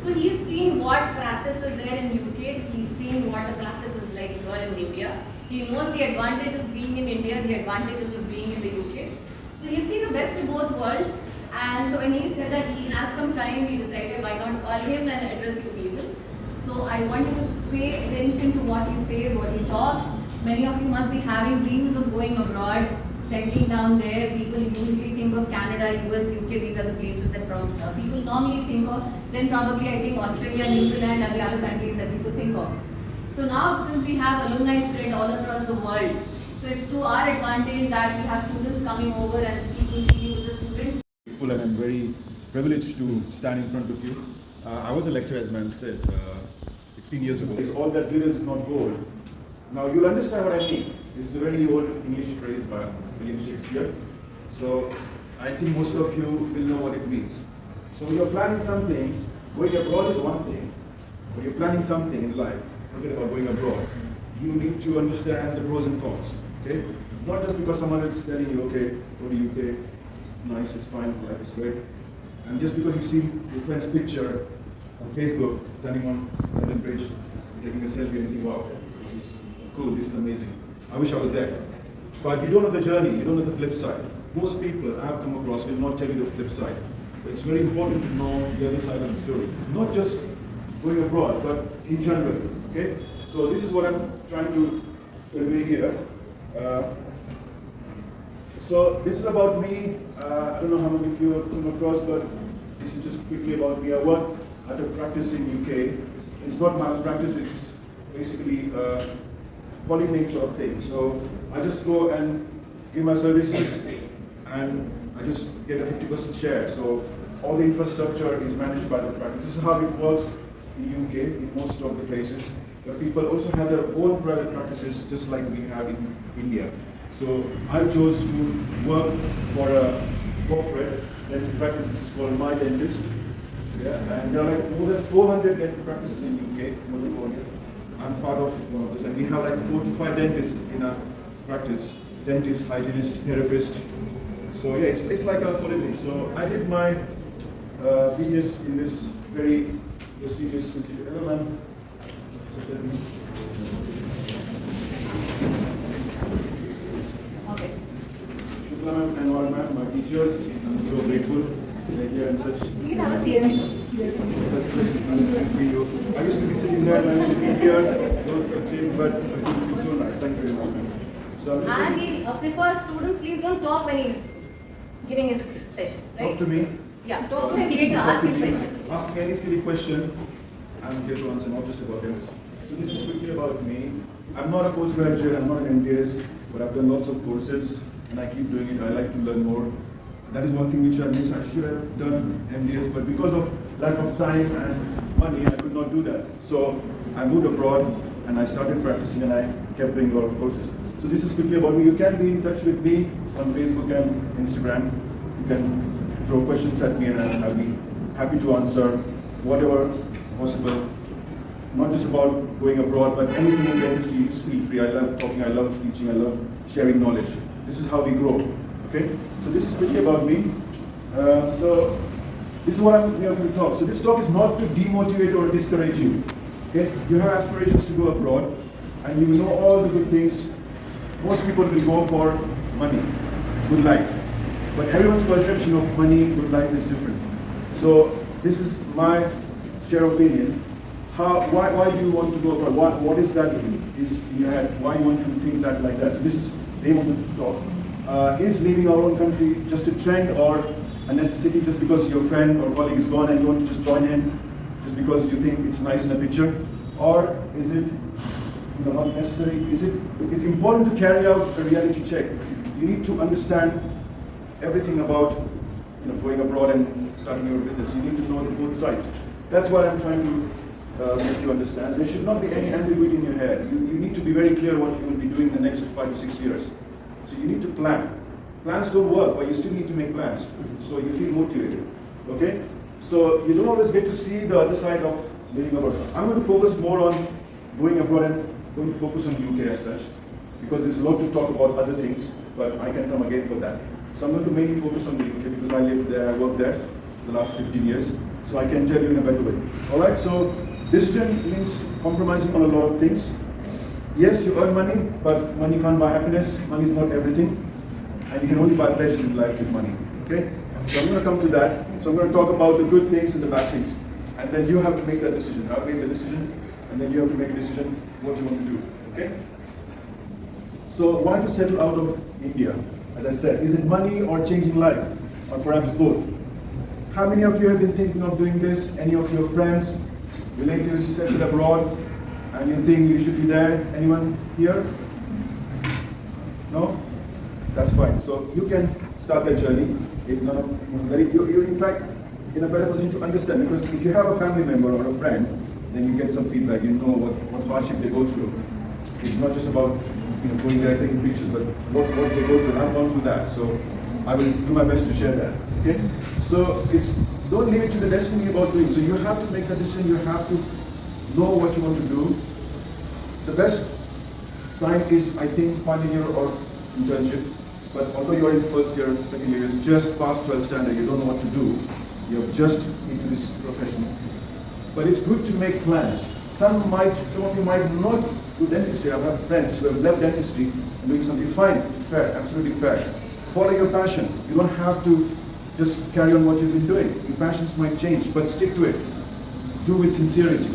So he's seen what practice is there in UK, he's seen what the practice is like here in India. He knows the advantages of being in India, the advantages of being in the UK. So he's seen the best of both worlds. And so when he said that he has some time, we decided why not call him and address you people. So I want you to pay attention to what he says, what he talks. Many of you must be having dreams of going abroad, settling down there. People usually think of Canada, US, UK, these are the places that people normally think of. Then probably I think Australia, New Zealand are the other countries that people think of. So now since we have alumni spread all across the world, so it's to our advantage that we have students coming over and speaking with the students. And I'm very privileged to stand in front of you. I was a lecturer, as ma'am said, 16 years ago. It's all that glitters is not gold. Now you'll understand what I mean. This is a very old English phrase by William Shakespeare. So I think most of you will know what it means. So when you're planning something, going abroad is one thing. When you're planning something in life, forget about going abroad, you need to understand the pros and cons. Okay? Not just because someone is telling you, okay, go to UK, it's nice, it's fine, life is great. And just because you've seen your friend's picture on Facebook, standing on London Bridge, taking a selfie and think, wow, this is cool, this is amazing. I wish I was there. But you don't know the journey, you don't know the flip side. Most people I have come across will not tell you the flip side. But it's very important to know the other side of the story. Not just going abroad, but in general. Okay? So this is what I'm trying to convey here. So this is about me. I don't know how many of you have come across, but this is just quickly about me. I work at a practice in UK. It's not my practice, it's basically polyclinic sort of thing. So I just go and give my services and I just get a 50% share. So all the infrastructure is managed by the practice. This is how it works in UK, in most of the places. But people also have their own private practices, just like we have in India. So I chose to work for a corporate dental practice which is called My Dentist. Yeah, and there are like more than 400 dental practices in UK, more than 400. I'm part of one of those, and we have like 4 to 5 dentists in our practice. Dentist, hygienist, therapist. So yeah, it's like a polyclinic. So I did my BS in this very prestigious institute. Hello, ma'am. Okay. Shukla ma'am and all ma'am, my teachers, I'm so grateful. They're here and such. Please have a seat. Such nice to see you. I used to be sitting there and I used to be here, those subjects, but it's so nice. Thank you very much, ma'am. So I'm just And he prefers students, please don't talk when he's giving his session, right? talk to me. Yeah, talk to him later, ask him questions. Ask me any silly question. I'm here to answer, not just about dentistry. So this is quickly about me. I'm not a postgraduate, I'm not an MBS, but I've done lots of courses and I keep doing it. I like to learn more. That is one thing which I miss. I should have done MBS, but because of lack of time and money, I could not do that. So I moved abroad and I started practicing and I kept doing a lot of courses. So this is quickly about me. You can be in touch with me on Facebook and Instagram. You can throw questions at me and I'll be happy to answer whatever possible. Not just about going abroad, but anything in dentistry is feel free. I love talking, I love teaching, I love sharing knowledge. This is how we grow. Okay? So this is quickly about me. So this is what I'm here to talk. So this talk is not to demotivate or discourage you. Okay? You have aspirations to go abroad and you know all the good things. Most people will go for money, good life. But everyone's perception of money, good life is different. So this is my share opinion. Why do you want to go abroad? What is that is in your head? Why you want to think that like that? So this is the aim of the talk. Is leaving our own country just a trend or a necessity just because your friend or colleague is gone and you want to just join in just because you think it's nice in a picture? Or is it not necessary? It's important to carry out a reality check. You need to understand everything about going abroad and starting your business. You need to know the both sides. That's what I'm trying to make you understand. There should not be any ambiguity in your head. You need to be very clear what you will be doing in the next 5 to 6 years. So you need to plan. Plans don't work, but you still need to make plans. So you feel motivated. Okay? So you don't always get to see the other side of living abroad. I'm going to focus more on going abroad and going to focus on UK as such, because there's a lot to talk about other things, but I can come again for that. So I'm going to mainly focus on the UK because I live there, I worked there for the last 15 years. so I can tell you in a better way. All right, so decision means compromising on a lot of things. Yes, you earn money, but money can't buy happiness. Money is not everything, and you can only buy pleasures in life with money. Okay? So I'm going to come to that. So I'm going to talk about the good things and the bad things, and then you have to make that decision. I'll make the decision, and then you have to make a decision what you want to do. Okay? So why to settle out of India? As I said, is it money or changing life, or perhaps both? How many of you have been thinking of doing this? Any of your friends, relatives settled abroad, and you think you should be there? Anyone here? No? That's fine. So you can start that journey. If none of you're in fact in a better position to understand, because if you have a family member or a friend, then you get some feedback. You know what hardship they go through. It's not just about going there taking pictures, but what they go through. I've gone through that, so I will do my best to share that. Okay? So don't leave it to the destiny about doing. So you have to make a decision. You have to know what you want to do. The best time is, I think, final year or internship. But although you're in first year, second year, it's just past 12 standard, you don't know what to do. You're just into this profession. But it's good to make plans. Some of you might not do dentistry. I have friends who have left dentistry and doing something. It's fine, it's fair, absolutely fair. Follow your passion. You don't have to just carry on what you've been doing. Your passions might change, but stick to it. Do with sincerity.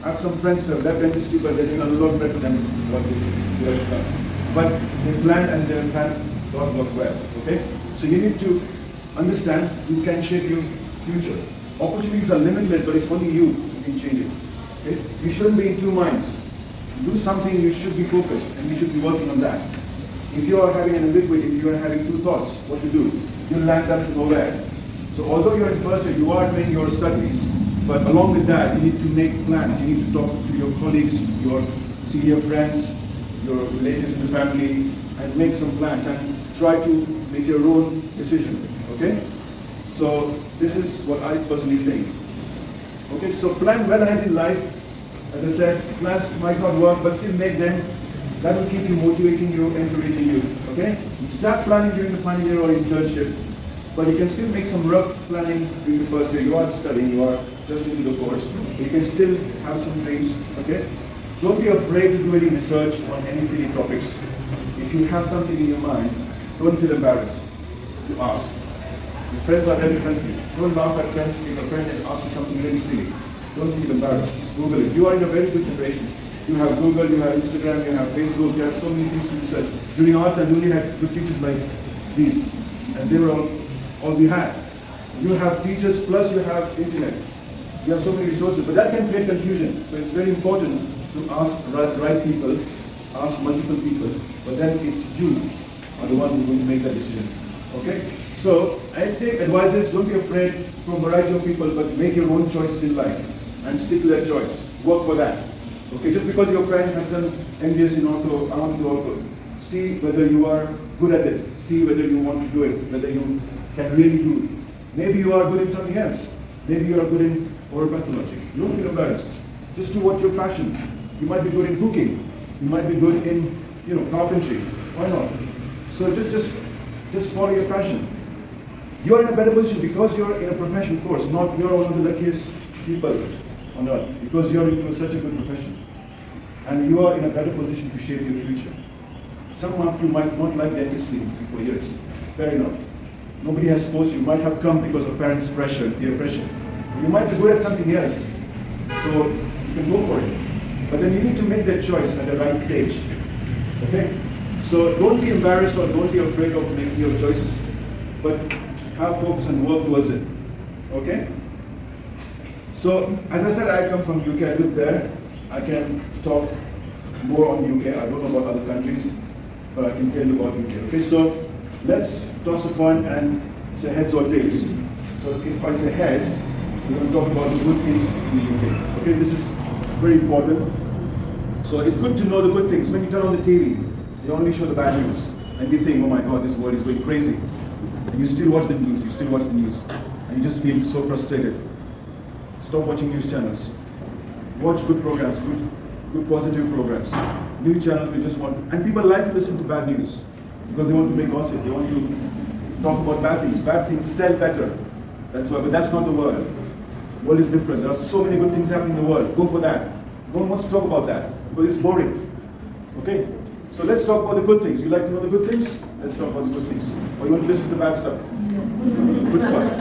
I have some friends who have left dentistry, but they're doing a lot better than what they have done. But they planned and their plan don't work well. Okay? So you need to understand you can shape your future. Opportunities are limitless, but it's only you who can change it. Okay? You shouldn't be in two minds. Do something, you should be focused, and you should be working on that. If you are having an ambiguity, if you are having two thoughts, what to do, you'll land up nowhere. So although you're in first year, you are doing your studies, but along with that, you need to make plans. You need to talk to your colleagues, your senior friends, your relatives in the family, and make some plans and try to make your own decision. Okay? So this is what I personally think. Okay, so plan well ahead in life. As I said, plans might not work, but still make them. That will keep you motivating you, encouraging you. Okay? Start planning during the final year or internship, but you can still make some rough planning during the first year. You are studying, you are just into the course. You can still have some dreams. Okay? Don't be afraid to do any research on any silly topics. If you have something in your mind, don't feel embarrassed to ask. Your friends are very friendly. Don't laugh at friends if a friend is asking something really silly. Don't feel embarrassed. Just Google it. You are in a very good generation. You have Google, you have Instagram, you have Facebook, you have so many things to research. During our time, we only had good teachers like these. And they were all we had. You have teachers plus you have internet. You have so many resources, but that can create confusion. So it's very important to ask right people, ask multiple people, but then it's you are the one who will make that decision. Okay? So I take advices, don't be afraid from a variety of people, but make your own choices in life and stick to that choice. Work for that. Okay, just because your friend has done MBS in ortho, I want to do ortho. See whether you are good at it. See whether you want to do it, whether you can really do it. Maybe you are good in something else. Maybe you are good in oral pathology. Don't feel embarrassed. Just do what's your passion. You might be good in cooking. You might be good in, carpentry. Why not? So just follow your passion. You're in a better position because you're in a professional course, not you're one of the luckiest people on earth, because you're into such a good profession. And you are in a better position to shape your future. Some of you might not like dentistry in 3-4 years. Fair enough. Nobody has forced you. You might have come because of parents' pressure, peer pressure. You might be good at something else. So you can go for it. But then you need to make that choice at the right stage. Okay? So don't be embarrassed or don't be afraid of making your choices. But have focus and work towards it. Okay? So, as I said, I come from UK, I live there. I can talk more on UK. I don't know about other countries, but I can tell you about UK. Okay, so let's toss a coin and say heads or tails. So if I say heads, we're going to talk about the good things in the UK. Okay, this is very important. So it's good to know the good things. When you turn on the TV, they only show the bad news. And you think, oh my God, this world is going crazy. And you still watch the news, and you just feel so frustrated. Stop watching news channels. Watch good programs, good positive programs. News channels we just want, and people like to listen to bad news because they want to make gossip. They want to talk about bad things. Bad things sell better. That's why, but that's not the world. The world is different. There are so many good things happening in the world. Go for that. No one wants to talk about that because it's boring. Okay? So let's talk about the good things. You like to know the good things? Let's talk about the good things. Or you want to listen to the bad stuff? Good first.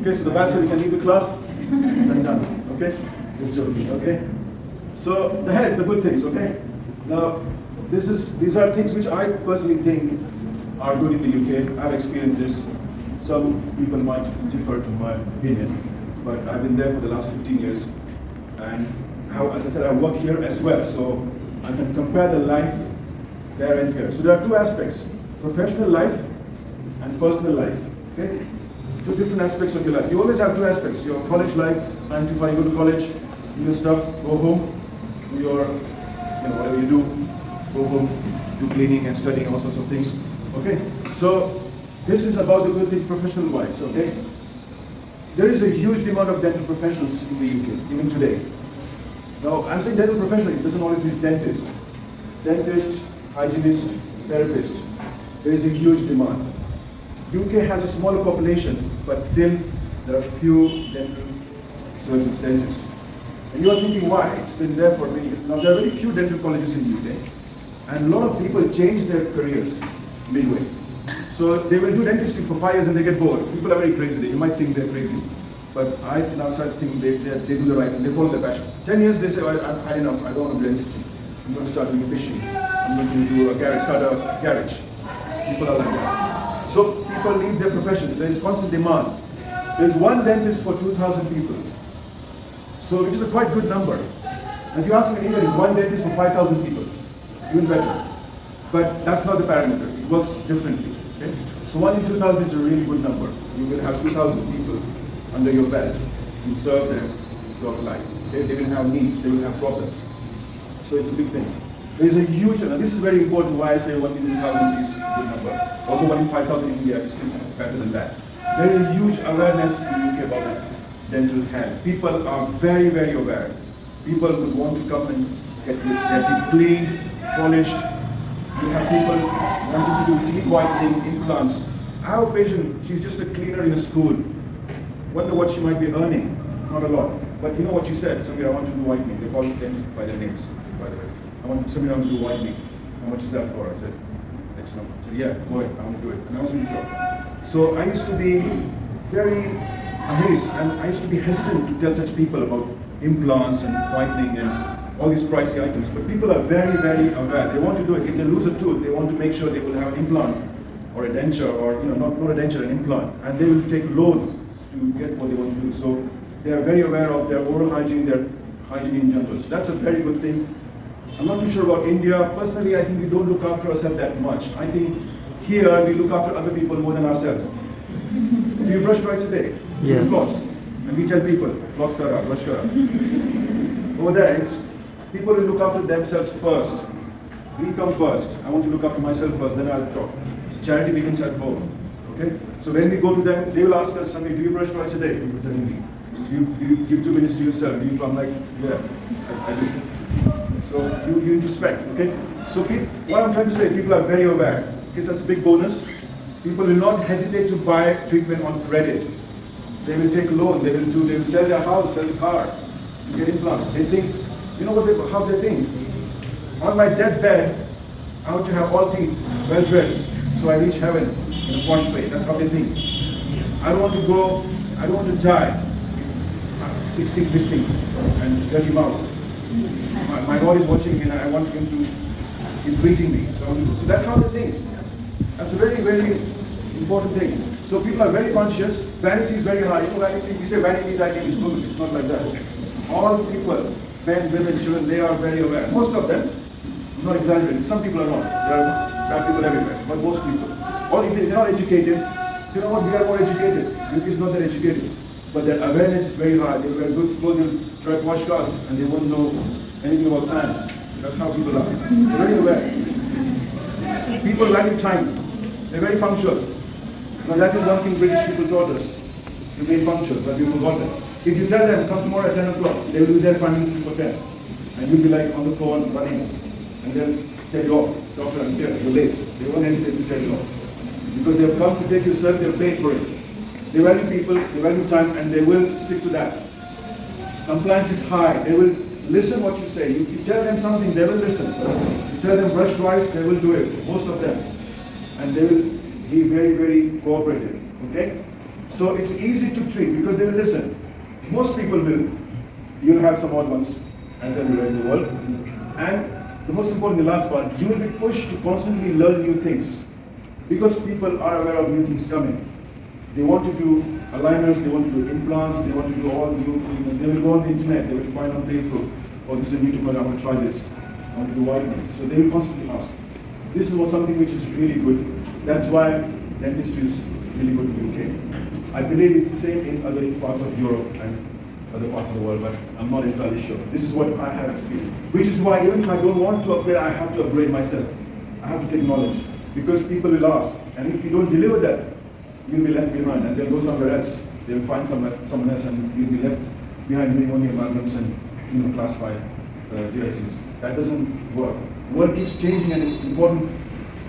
Okay, so the bad stuff you can leave the class. Then done. Okay? Just joking. Okay? So the heads, the good things. Okay? Now, these are things which I personally think are good in the UK. I've experienced this. Some people might differ to my opinion, but I've been there for the last 15 years. And as I said, I work here as well, so I can compare the life there and here. So there are two aspects, professional life and personal life. Okay? Two different aspects of your life. You always have two aspects. Your college life, 9 to 5, you go to college, do your stuff, go home, do your, whatever you do, go home, do cleaning and studying, all sorts of things. Okay? So this is about the good thing professional wise, okay? There is a huge demand of dental professionals in the UK, even today. Now, I'm saying dental professional, it doesn't always mean dentist. Dentist, hygienist, therapist. There is a huge demand. UK has a smaller population, but still there are few dental surgeons, dentists. And you are thinking why? It's been there for many years. Now, there are very few dental colleges in the UK, and a lot of people change their careers midway. So they will do dentistry for 5 years and they get bored. People are very crazy. You might think they're crazy. But I now start thinking they do the right thing. They follow their passion. 10 years they say, I've had enough. I don't want to do dentistry. I'm going to start doing fishing. I'm going to do a garage, start a garage. People are like that. So people leave their professions. There is constant demand. There's one dentist for 2,000 people. So which is a quite good number. And if you ask me in India, there's one dentist for 5,000 people. Even better. But that's not the parameter. It works differently. Okay? So 1 in 2,000 is a really good number. You will have 2,000 people under your belt. You serve them throughout life. Okay? They will have needs, they will have problems. So it's a big thing. There is a huge, and this is very important why I say 1 in 2,000 is a good number. Although 1 in 5,000 in India is still better than that. There is a huge awareness in the UK about dental health. People are very, very aware. People would want to come and get it cleaned, polished. You have people wanting to do teeth whitening, implants. I have a patient, she's just a cleaner in a school. Wonder what she might be earning. Not a lot. But you know what she said? Samir, I want to do whitening. They call dentists by their names, by the way. Samir, I want to do whitening. How much is that for? I said, X number. I said, yeah, go ahead, I want to do it. And I was really shocked. So I used to be very amazed, and I used to be hesitant to tell such people about implants and whitening and all these pricey items. But people are very, very aware. They want to do it. If they lose a tooth, they want to make sure they will have an implant or a denture, or not a denture, an implant. And they will take loans to get what they want to do. So they are very aware of their oral hygiene, their hygiene in general. So that's a very good thing. I'm not too sure about India. Personally, I think we don't look after ourselves that much. I think here we look after other people more than ourselves. Do you brush twice a day? Yes. You floss. And we tell people, floss kara, brush kara. Over there, it's people will look after themselves first. We come first. I want to look after myself first, then I'll talk. So charity begins at home. Okay? So when we go to them, they will ask us, Samir, do you brush twice a day? You're telling me. You give 2 minutes to yourself. I'm like, yeah, I do. So you introspect, okay? So what I'm trying to say, people are very aware. Okay, that's a big bonus. People will not hesitate to buy treatment on credit. They will take a loan. They will sell their house, sell the car to get implants. They think, you know how they think? On my deathbed, I want to have all teeth well dressed, so I reach heaven in a posh way. That's how they think. I don't want to die. 60 missing and dirty mouth. My God is watching me and I want him to, he's greeting me. So that's how they think. That's a very, very important thing. So people are very conscious. Vanity is very high. You know, if you say vanity, I think it's good. It's not like that. All people, men, women, children, they are very aware. Most of them, I'm not exaggerating. Some people are not. There are bad people everywhere. But most people. Or if they're not educated, you know what, we are more educated. UK is not that educated. But their awareness is very high. They wear good clothes, they try to wash cars, and they won't know anything about science. That's how people are. They're very aware. People value time. They're very punctual. Now that is one thing British people taught us. To be punctual, but we forgot that. If you tell them, come tomorrow at 10 o'clock, they will be there 5 minutes before 10. And you'll be like on the phone running. And they'll tell you off. Doctor, I'm here, you're late. They won't hesitate to tell you off. Because they've come to take your service, they've paid for it. They value people, they value time, and they will stick to that. Compliance is high. They will listen what you say. If you tell them something, they will listen. You tell them brush twice, they will do it. Most of them. And they will be very, very cooperative. Okay? So it's easy to treat because they will listen. Most people will. You'll have some odd ones, as everywhere in the world. And the most important, the last part, you will be pushed to constantly learn new things. Because people are aware of new things coming. They want to do aligners, they want to do implants, they want to do all new treatments. They will go on the internet, they will find on Facebook, oh, this is a new treatment, I want to try this. I want to do whitening. So they will constantly ask. This is something which is really good. That's why dentistry is really good in the UK. I believe it's the same in other parts of Europe and other parts of the world, but I'm not entirely sure. This is what I have experienced. Which is why even if I don't want to upgrade, I have to upgrade myself. I have to take knowledge. Because people will ask, and if you don't deliver that, you'll be left behind, and they'll go somewhere else. They'll find someone else, and you'll be left behind doing only amalgams and classified GICs. That doesn't work. The world keeps changing, and it's important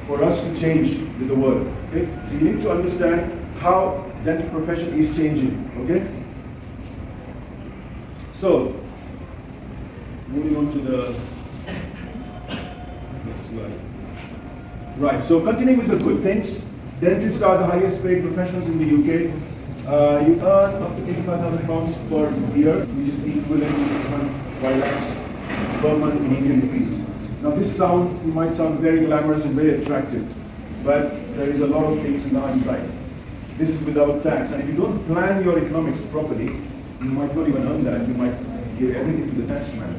for us to change with the world. Okay? So you need to understand how dental profession is changing. Okay? So, moving on to the next slide. Right, so continuing with the good things, dentists are the highest paid professionals in the UK. You earn up to £85,000 per year, which is equivalent to 6.5 lakhs per month in Indian rupees. Now this might sound very glamorous and very attractive, but there is a lot of things in the hindsight. This is without tax, and if you don't plan your economics properly, you might not even earn that. You might give everything to the tax man.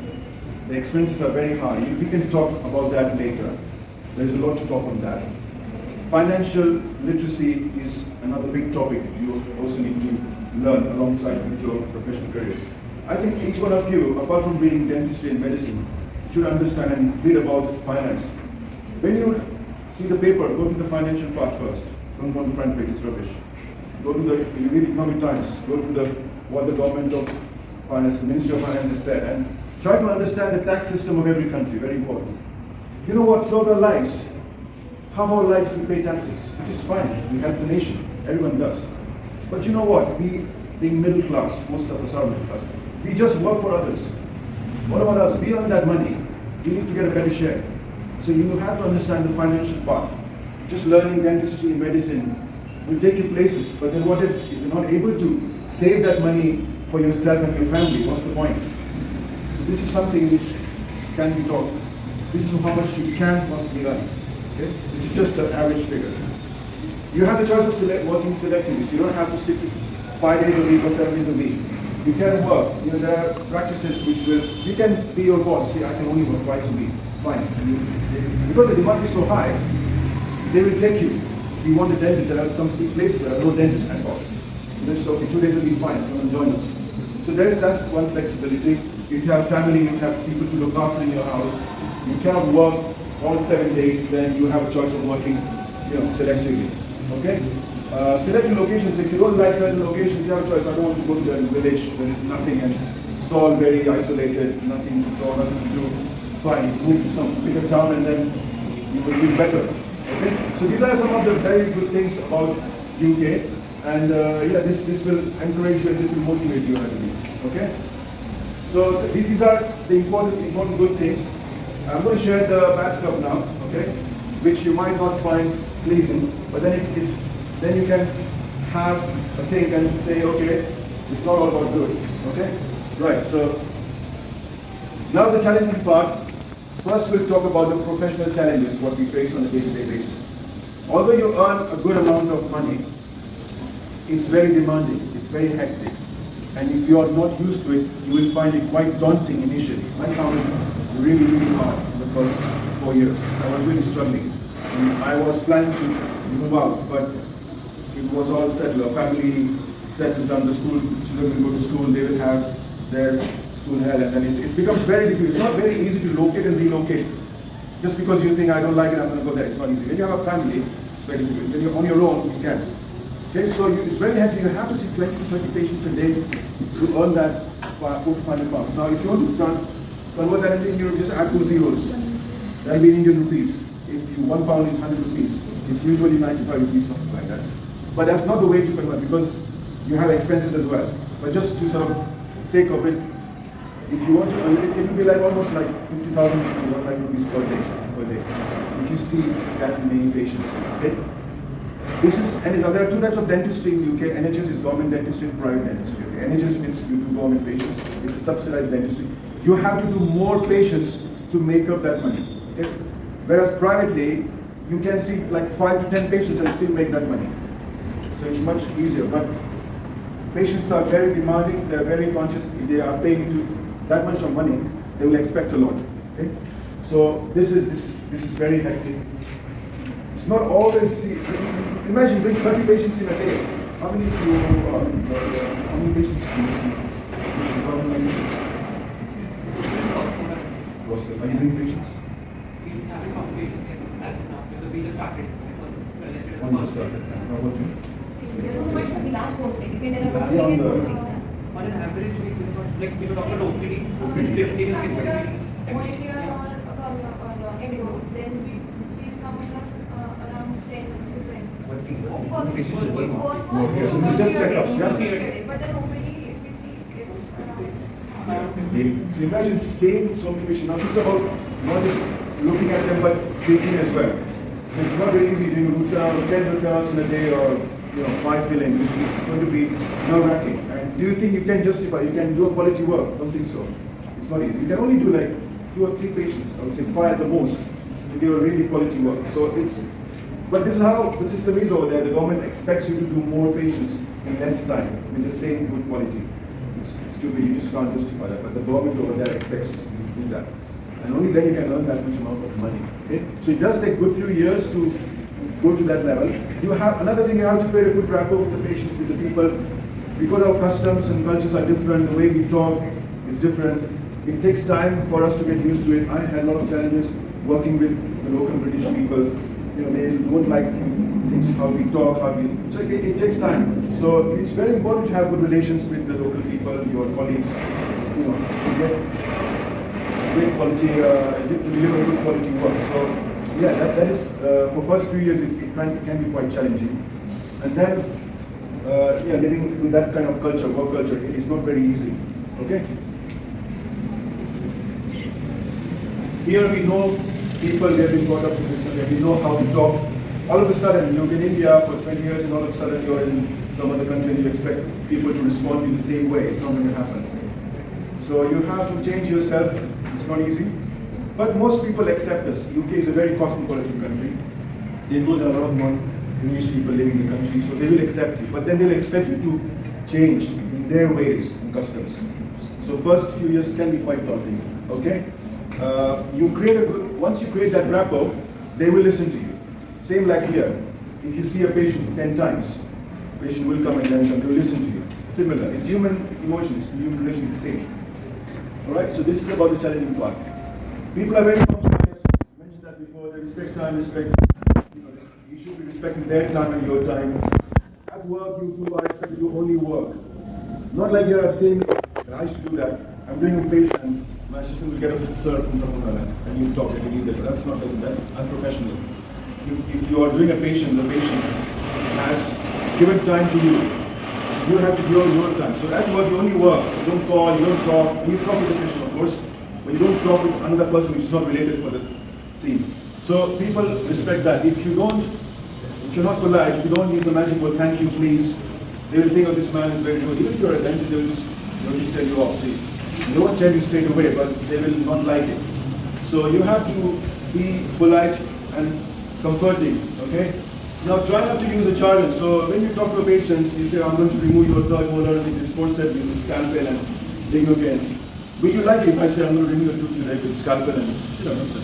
The expenses are very high. We can talk about that later. There's a lot to talk on that. Financial literacy is another big topic you also need to learn alongside with your professional careers. I think each one of you, apart from reading dentistry and medicine, should understand and read about finance. When you see the paper, go to the financial part first. Don't go to the front page, it's rubbish. Go to you read Economic Times, go to what the government of finance, the Ministry of Finance has said, and try to understand the tax system of every country, very important. You know what, throughout our lives, half our lives we pay taxes, which is fine. We help the nation, everyone does. But you know what, we being middle class, most of us are middle class, we just work for others. What about us? We earn that money. We need to get a better share. So you have to understand the financial part. Just learning dentistry and medicine will take you places, but then what if you're not able to save that money for yourself and your family? What's the point? So this is something which can be taught. This is how much you can possibly earn. Okay? This is just the average figure. You have the choice of working selectively. So you don't have to stick to 5 days a week or 7 days a week. You can work. There are practices which you can be your boss. See, I can only work twice a week. Fine. Because the demand is so high, they will take you. If you want a dentist, there are some places where no dentist can work. So that's okay, 2 days a week, fine, come and join us. So that's one flexibility. If you have family, you have people to look after in your house, you cannot work all 7 days, then you have a choice of working selectively. Okay? Selecting locations, if you don't like certain locations, you have a choice. I don't want to go to the village, there is nothing and it's all very isolated, nothing to go, nothing to do. Fine, move to some bigger town and then you will be better. Okay? So these are some of the very good things about UK, and this will encourage you and this will motivate you, I believe. Okay? So these are the important good things. I'm going to share the bad stuff now, okay? Which you might not find pleasing, but then then you can have a think and say, okay, it's not all about good. Okay? Right, so now the challenging part. First we'll talk about the professional challenges, what we face on a day-to-day basis. Although you earn a good amount of money, it's very demanding, it's very hectic. And if you are not used to it, you will find it quite daunting initially. I found it really, really hard in the first 4 years. I was really struggling. And I was planning to move out, but it was all settled. Our family settles down, the school, children will go to school, they will have their school held, and then it becomes very difficult. It's not very easy to locate and relocate. Just because you think, I don't like it, I'm going to go there. It's not easy. When you have a family, it's very difficult. When you're on your own, you can. Okay, so it's very heavy. You have to see 20 to 30 patients a day to earn that 4 to 500 pounds. Now, if you want to convert that into Indian rupees, just add 2 zeros. That will be in Indian rupees. If you, 1 pound is 100 rupees. It's usually 95 rupees, something like that. But that's not the way to convert, because you have expenses as well. But just to sort of sake of it, If you want to, it will be like almost like 50,000 to 1 lakh rupees per day. If you see that many patients, okay? This is, and you know, there are two types of dentistry in UK. NHS is government dentistry and private dentistry. Okay? NHS means you do government patients. It's a subsidized dentistry. You have to do more patients to make up that money. Okay? Whereas privately, you can see like 5 to 10 patients and still make that money. So it's much easier. But patients are very demanding. They are very conscious. If they are paying to that much of money, they will expect a lot. Okay? So this is very hectic. It's not always. Imagine doing 30 patients in a day. How many of you? How many patients do you see? Are you doing patients? We have a competition as of now because we just started. One just started. How about you? The last posting. You can tell about Yeah, on previous the- posting. On an average, we see about like we were talking about OPD, OPD. 50 to 60. Then we come across around 10 to 20. More, yes. It's just checkups, yeah? But then hopefully if we see it's around. So imagine seeing so many patients. Now this is about not just looking at them but treating as well. So it's not very easy doing root canal, 10 root canals in a day or 5 fillings. It's going to be nerve-wracking. And do you think you can justify, you can do a quality work? Don't think so. It's not easy. You can only do like 2 or 3 patients, I would say 5 at the most, to do a really quality work. So but this is how the system is over there. The government expects you to do more patients in less time with the same good quality. It's stupid, you just can't justify that. But the government over there expects you to do that. And only then you can earn that much amount of money. Okay? So it does take a good few years to go to that level. You have another thing, you have to create a good rapport with the patients, with the people. Because our customs and cultures are different, the way we talk is different. It takes time for us to get used to it. I had a lot of challenges working with the local British people. They don't like things, how we talk, so it takes time. So it's very important to have good relations with the local people, your colleagues, to get great quality, to deliver good quality work. So yeah, that is, for first few years it can be quite challenging. And then, living with that kind of culture, work culture, it is not very easy, okay? Here we know people, they have been brought up in this country, we know how to talk. All of a sudden, you've been in India for 20 years and all of a sudden you're in some other country and you expect people to respond in the same way. It's not going to happen. So you have to change yourself. It's not easy. But most people accept us. UK is a very cosmopolitan country. They know there are a lot of non-English people living in the country, so they will accept you. But then they'll expect you to change in their ways and customs. So first few years can be quite daunting. Okay? Once you create that rapport, they will listen to you. Same like here. If you see a patient 10 times, patient will come and then they will listen to you. Similar. It's human emotions, human relations, the same. Alright, so this is about the challenging part. People are very conscious. I mentioned that before. They respect time, you should be respecting their time and your time. At work, you two are expected to do only work. Not like you're saying, I used to do that. I'm doing a patient and my assistant will get a serve from someone and you talk and you need that. That's unprofessional. If you are doing a patient, the patient has given time to you. So you have to give your time. So at work, you only work. You don't call, you don't talk. You talk with the patient, of course, but you don't talk with another person which is not related for the scene. So people respect that. If you're not polite, if you don't use the magic word, thank you, please, they will think, oh, this man is very good. Even if you're a dentist, they will just tell you off. See, they won't tell you straight away, but they will not like it. So you have to be polite and comforting, okay? Now try not to use the jargon. So when you talk to patients, you say, I'm going to remove your third molar with this forceps using scalpel and dig again. Would you like it if I say I'm going to remove your tooth today with scalpel and sit down, sir?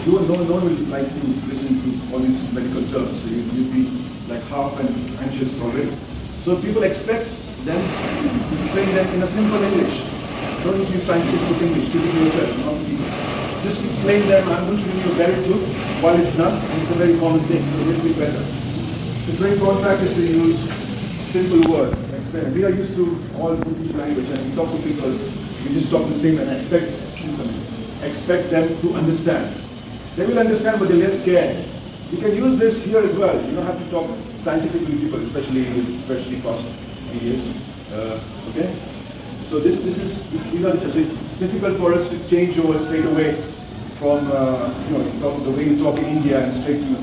No one will like to listen to all these medical terms. So you'd be like half and anxious already. So people expect them to explain them in a simple English. Don't need to use scientific English, keep it to yourself, not to people. Just explain them, I'm going to give you a better tooth while it's done, and it's a very common thing, so it'll be better. It's very common practice to use simple words. Explain. We are used to all British language, and we talk to people, we just talk the same and expect them to understand. They will understand, but they're less scared. You can use this here as well. You don't have to talk scientifically with people, especially cost areas. Okay? So these are the steps. So it's difficult for us to change over straight away from the way you talk in India and straight to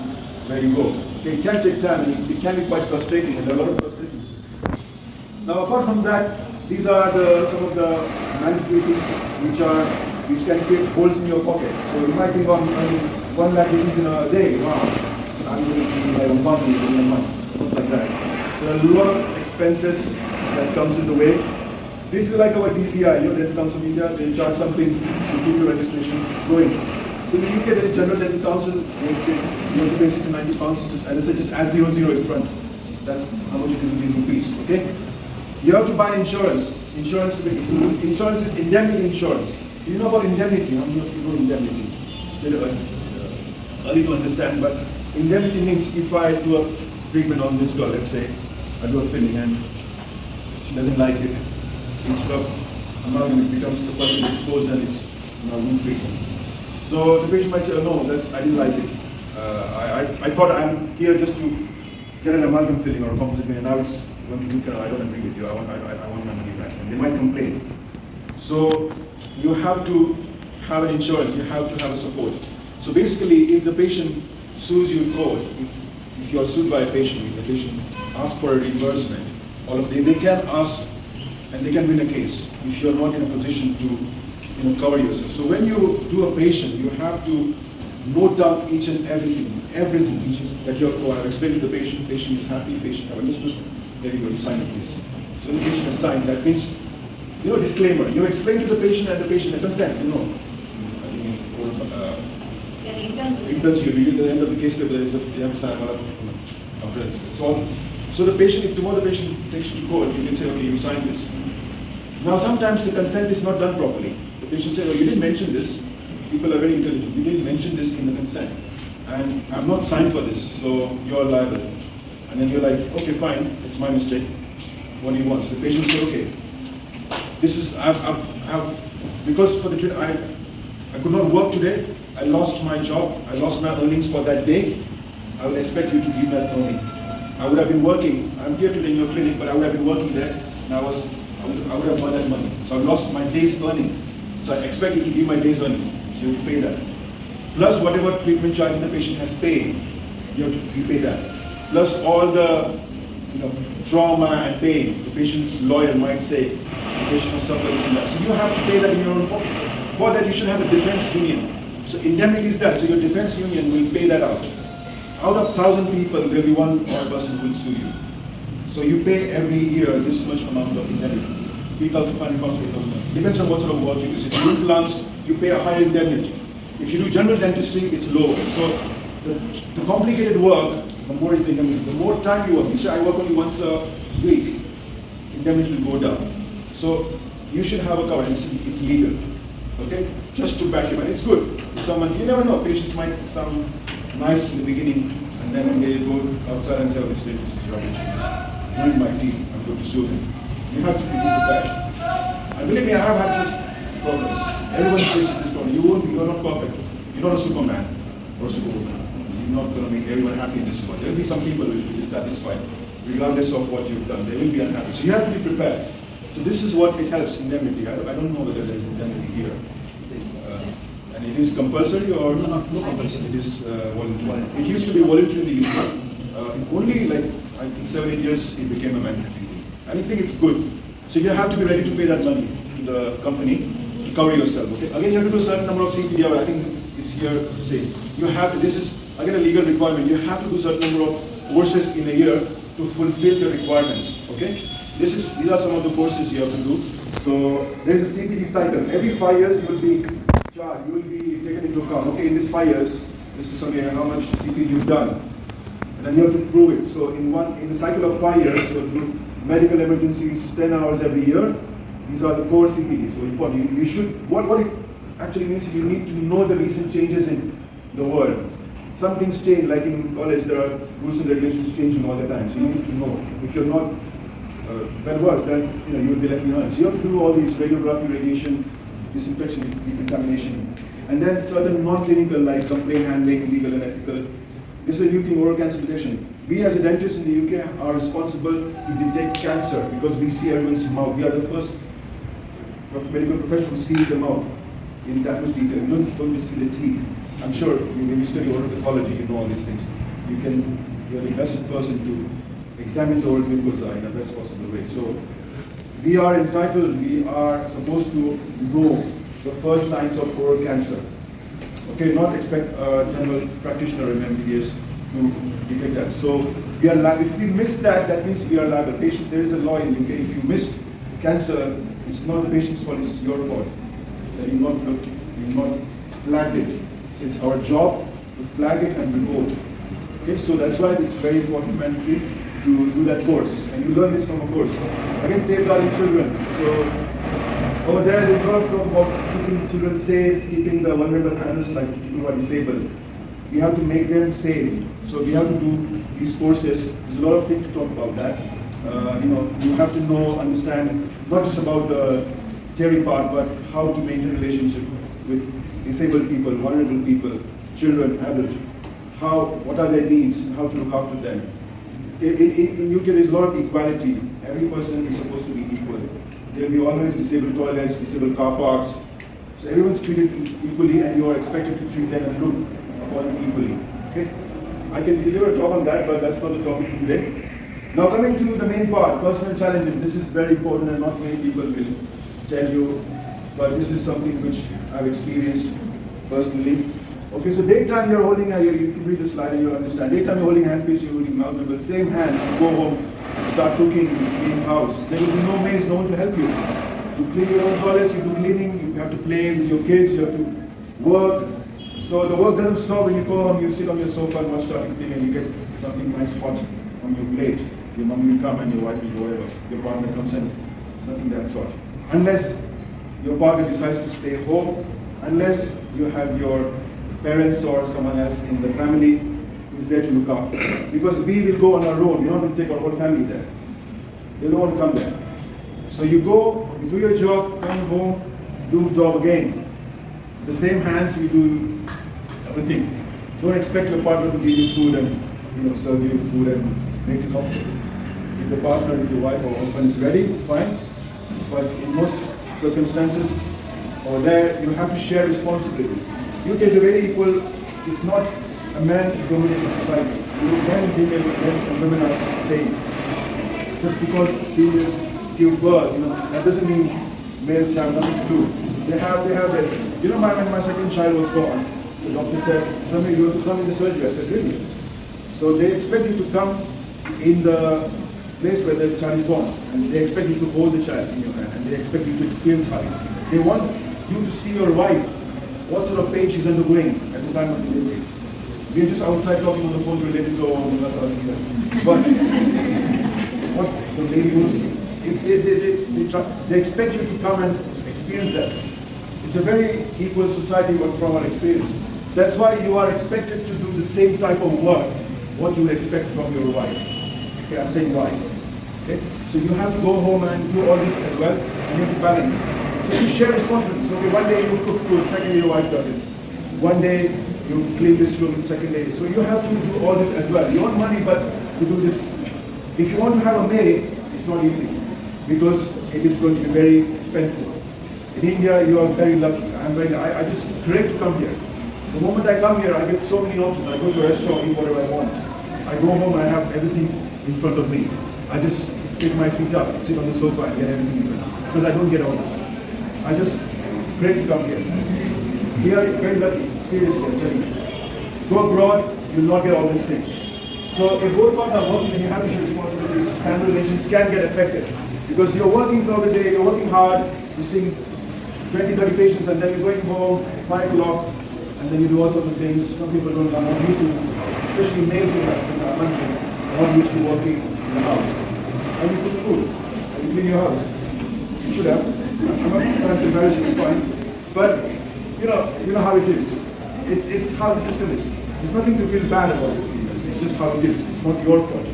where you go. Okay, it can take time and it can be quite frustrating, and there are a lot of frustrations. Now, apart from that, these are some of the mandatory things which can create holes in your pocket. So you might think, I'm earning 1 lakh rupees in a day. Wow, I'm going to be like 1 million in a month, something like that. So there are a lot of expenses that comes in the way. This is like our DCI, dental comes from India, they charge something to keep your registration going. So in the UK, there is General Dental Council, you have to pay 60 to 90 pounds, and they say just add 00 in front. That's how much it is in rupees, okay? You have to buy insurance. Insurance is indemnity insurance. Do you know about indemnity? How many of you know indemnity? It's a bit early to understand, but indemnity means if I do a treatment on this girl, let's say, I do a filling and she doesn't like it, instead of amalgam, it becomes the person exposed and it's wound treatment. So the patient might say, oh no, I didn't like it. I thought I'm here just to get an amalgam filling or a composite filling, and now it's going to do, I don't agree with you, I want my money back. And they might complain. So you have to have an insurance, you have to have a support. So basically, if the patient sues you in court, if you are sued by a patient, if the patient asks for a reimbursement, they can ask and they can win a case if you're not in a position to cover yourself. So when you do a patient, you have to note down each and everything that you're I've explained to the patient is happy, patient have understood, there you go, you sign it please. So the patient has signed, that means, disclaimer, you explain to the patient and the patient, the consent, I think interns you read at the end of the case paper, they have to sign so the patient, if tomorrow the patient takes you to court, you can say, okay, you signed this. Now sometimes the consent is not done properly. The patient says, oh, you didn't mention this. People are very intelligent. You didn't mention this in the consent. And I've not signed for this, so you're liable. And then you're like, okay, fine, it's my mistake. What do you want? So the patient says, okay, this is, because for the treatment, I could not work today. I lost my job. I lost my earnings for that day. I will expect you to give that earning. I would have been working. I'm here today in your clinic, but I would have been working there, and I would have earned that money. So I lost my day's earning. So I expect you to give my day's earning. So you have to pay that. Plus whatever treatment charges the patient has paid, you have to repay that. Plus all the trauma and pain. The patient's lawyer might say the patient has suffered this and that. So you have to pay that in your own pocket. For that, you should have a defense union. So indemnity is that. So your defense union will pay that out. Out of 1,000 people, there will be one person who will sue you. So you pay every year this much amount of indemnity. 3,500 pounds, 8,000 pounds. Depends on what sort of work you do. If you do implants, you pay a higher indemnity. If you do general dentistry, it's lower. So the complicated work, the more is the indemnity. The more time you work, you say I work only once a week, indemnity will go down. So you should have a cover, and it's legal. Okay? Just to back you up. It's good. You never know, patients might sound nice in the beginning, and then when they go outside and say, oh, this is rubbish, just ruined my teeth, I'm going to sue them. You have to be prepared. And believe me, I have had such problems. Everyone faces this problem. You are not perfect. You're not a Superman or a Superwoman. You're not going to make everyone happy in this world. There will be some people who will be dissatisfied, regardless of what you've done. They will be unhappy. So you have to be prepared. So this is what it helps, indemnity. I don't know whether there is indemnity here. And it is compulsory or no compulsory? It is voluntary. It used to be voluntary in the UK. Only I think 7-8 years it became a mandatory thing. And I think it's good. So you have to be ready to pay that money to the company to cover yourself. Okay. Again, you have to do a certain number of CPD. I think it's here to say. You have to. This is again a legal requirement. You have to do a certain number of courses in a year to fulfill the requirements. Okay. These are some of the courses you have to do. So there is a CPD cycle. Every 5 years you will be charged. You will be taken into account. Okay, in these 5 years, this is something how much CPD you've done. And then you have to prove it. So in the cycle of 5 years, you have to do medical emergencies 10 hours every year. These are the core CPD. So important. You should. What it actually means is you need to know the recent changes in the world. Some things change. Like in college, there are rules and regulations changing all the time. So you need to know. If you're not well versed, then you will be left behind. So you have to do all these radiography, radiation, disinfection, decontamination, and then certain non-clinical like complaint handling, legal and ethical. This is a new thing, oral cancer detection. We as a dentist in the UK are responsible to detect cancer because we see everyone's mouth. We are the first medical professional who see the mouth in that much detail. You don't just see the teeth. I'm sure when you study oral pathology, you know all these things. You're the best person to examine the oral mucosa in the best possible way. So we are entitled, we are supposed to know the first signs of oral cancer. Okay, not expect a general practitioner in MBBS to detect that. So we are liable. If we miss that, that means we are liable. Patient, there is a law in UK. If you miss cancer, it's not the patient's fault, it's your fault. That you not looked, you not flagged it. So it's our job to flag it and report. Okay, so that's why it's very important, mandatory, to do that course. And you learn this from a course. Again, safeguarding children. So over there's a lot of talk about keeping children safe, keeping the vulnerable animals like people who are disabled. We have to make them safe. So we have to do these courses. There's a lot of things to talk about that. You have to know, understand, not just about the theory part, but how to maintain relationship with disabled people, vulnerable people, children, adults. What are their needs, how to look after them. In UK, there's a lot of equality. Every person is supposed to be equal. There will be always disabled toilets, disabled car parks. So everyone's treated equally, and you are expected to treat them and look upon them equally. Okay? I can deliver a talk on that, but that's not the topic for today. Now coming to the main part, personal challenges. This is very important, and not many people will tell you, but this is something which I've experienced personally. Okay, so daytime you're holding, you can read the slide and you'll understand. Daytime you're holding handpiece, you're holding mouth members, same hands, you go home, start cooking, you clean house. There will be no maids, no one to help you. You clean your own toilets, you do cleaning, you have to play with your kids, you have to work. So the work doesn't stop when you go home, you sit on your sofa and watch something and you get something nice hot on your plate. Your mom will come and your wife will go wherever. Your partner comes in, nothing that sort. Unless your partner decides to stay home, unless you have your parents or someone else in the family who's there to look after. Because we will go on our own, we're not going to take our whole family there. They don't want to come there. So you go, you do your job, come home, do job again. The same hands, you do everything. Don't expect your partner to give you food and serve you food and make you comfortable. If the partner, if your wife or husband is ready, fine. But in most circumstances, over there, you have to share responsibilities. UK is a very equal, it's not a man-dominated society. Men and female, men and women are same. Just because females give birth, that doesn't mean males have nothing to do. They have that. When my second child was born, the doctor said, "Samir, you have to come in the surgery." I said, "Really?" So they expect you to come in the place where the child is born, and they expect you to hold the child in your hand, and they expect you to experience how. They want you to see your wife, what sort of pain she's undergoing at the time of delivery. We're just outside talking on the phone to relatives or but what the baby goes they expect you to come and experience that. It's a very equal society from our experience. That's why you are expected to do the same type of work, what you would expect from your wife. Okay, I'm saying wife. Okay? So you have to go home and do all this as well, and you have to balance. So you share responsibilities. Okay, one day you cook food, second day your wife does it. One day you clean this room, second day. So you have to do all this as well. You want money, but to do this. If you want to have a maid, it's not easy because it is going to be very expensive. In India, you are very lucky. I just great to come here. The moment I come here, I get so many options. I go to a restaurant, eat whatever I want. I go home, I have everything in front of me. I just take my feet up, sit on the sofa and get everything in front. Because I don't get all this. I just great to come here. We are very lucky, seriously, I'm telling you. Go abroad, you will not get all these things. So if both parties are working and you have issue responsibilities, family relations can get affected. Because you're working throughout the day, you're working hard, you're seeing 20, 30 patients, and then you're going home 5 o'clock, and then you do all sorts of things. Some people are not used to this, especially males in our country, are not used to working in the house. And you cook food, and you clean your house. You should have. I'm not trying to embarrass you, it's fine. But you know how it is. It's how the system is. There's nothing to feel bad about it. It's just how it is. It's not your fault.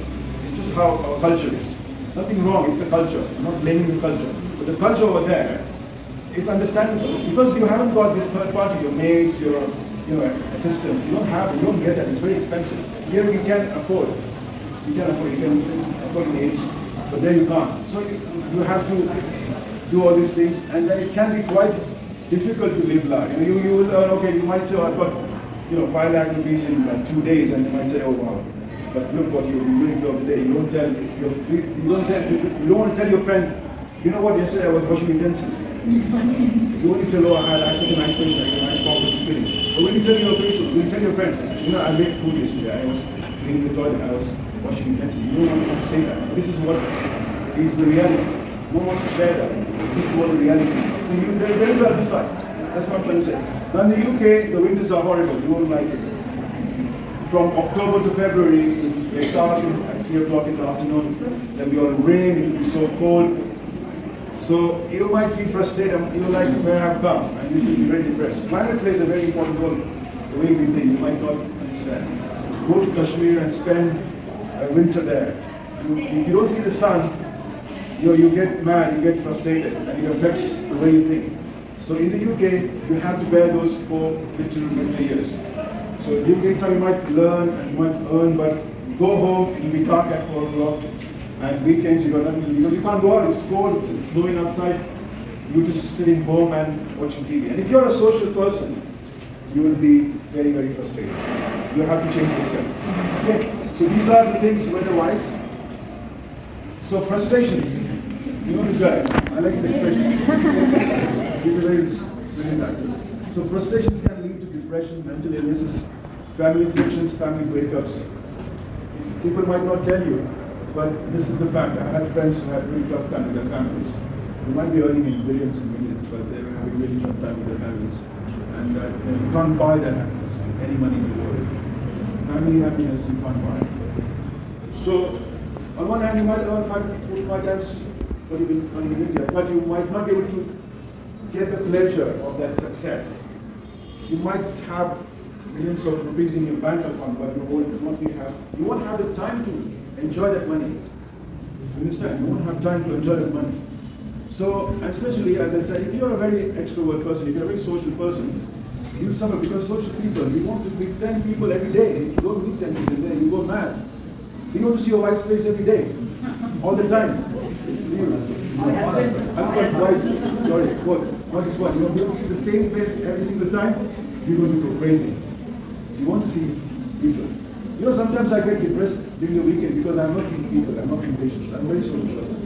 It's just how our culture is. Nothing wrong, it's the culture. I'm not blaming the culture. But the culture over there, it's understandable. Because you haven't got this third party, your maids, your assistants. You don't get that. It's very expensive. Here you can afford. You can afford maids, but there you can't. So you have to do all these things, and then it can be quite difficult to live life. You will earn, okay, you might say, oh, I've got 5 lakh rupees in 2 days, and you might say, oh wow. But look what you're doing throughout the day. You don't want to tell your friend, you know what, yesterday I was washing utensils. You only tell, oh, I had such a nice patient, I had a nice coffee to finish. But when you tell your patient, when you tell your friend, I made food yesterday, I was cleaning the toilet, I was washing utensils. You don't want to say that. But this is what is the reality. No one wants to share that. This is what the reality is. So there is other side. That's what I'm trying to say. Now in the UK, the winters are horrible. You won't like it. From October to February, it's dark at 3 o'clock in the afternoon. There'll be all rain, it will be so cold. So you might feel frustrated, you're like, where I've come, and you will be very depressed. Climate plays a very important role, the way we think, you might not understand. Go to Kashmir and spend a winter there. If you don't see the sun, you get mad, you get frustrated, and it affects the way you think. So in the UK, you have to bear those 4 literal winter years. So UK time you might learn and you might earn, but go home, you'll be dark at 4 o'clock. And weekends you got nothing to do because you can't go out, it's cold, it's snowing outside. You're just sitting home and watching TV. And if you're a social person, you will be very, very frustrated. You have to change yourself. Okay, so these are the things weather-wise. So frustrations. You know this guy, I like his expressions. He's a very brilliant actor. So frustrations can lead to depression, mental illnesses, family frictions, family breakups. People might not tell you, but this is the fact. I had friends who had really tough time with their families. They might be earning in billions and millions, but they were having really tough time with their families. And you can't buy that happiness with any money in the world. Family happiness you can't buy. So, on one hand, you might earn 5 times what you've been earning in India, but you might not be able to get the pleasure of that success. You might have millions of rupees in your bank account, but you won't have the time to enjoy that money. You understand? You won't have time to enjoy that money. So, especially as I said, if you're a very extrovert person, if you're a very social person, you suffer because social people, you want to meet 10 people every day. If you don't meet 10 people a day, you go mad. You want to see your wife's face every day, all the time. Husbands, wives, sorry, what? Not just one. You want to see the same face every single time, you're going to go crazy. You want to see people. Sometimes I get depressed during the weekend because I'm not seeing people, I'm not seeing patients. I'm a very social person.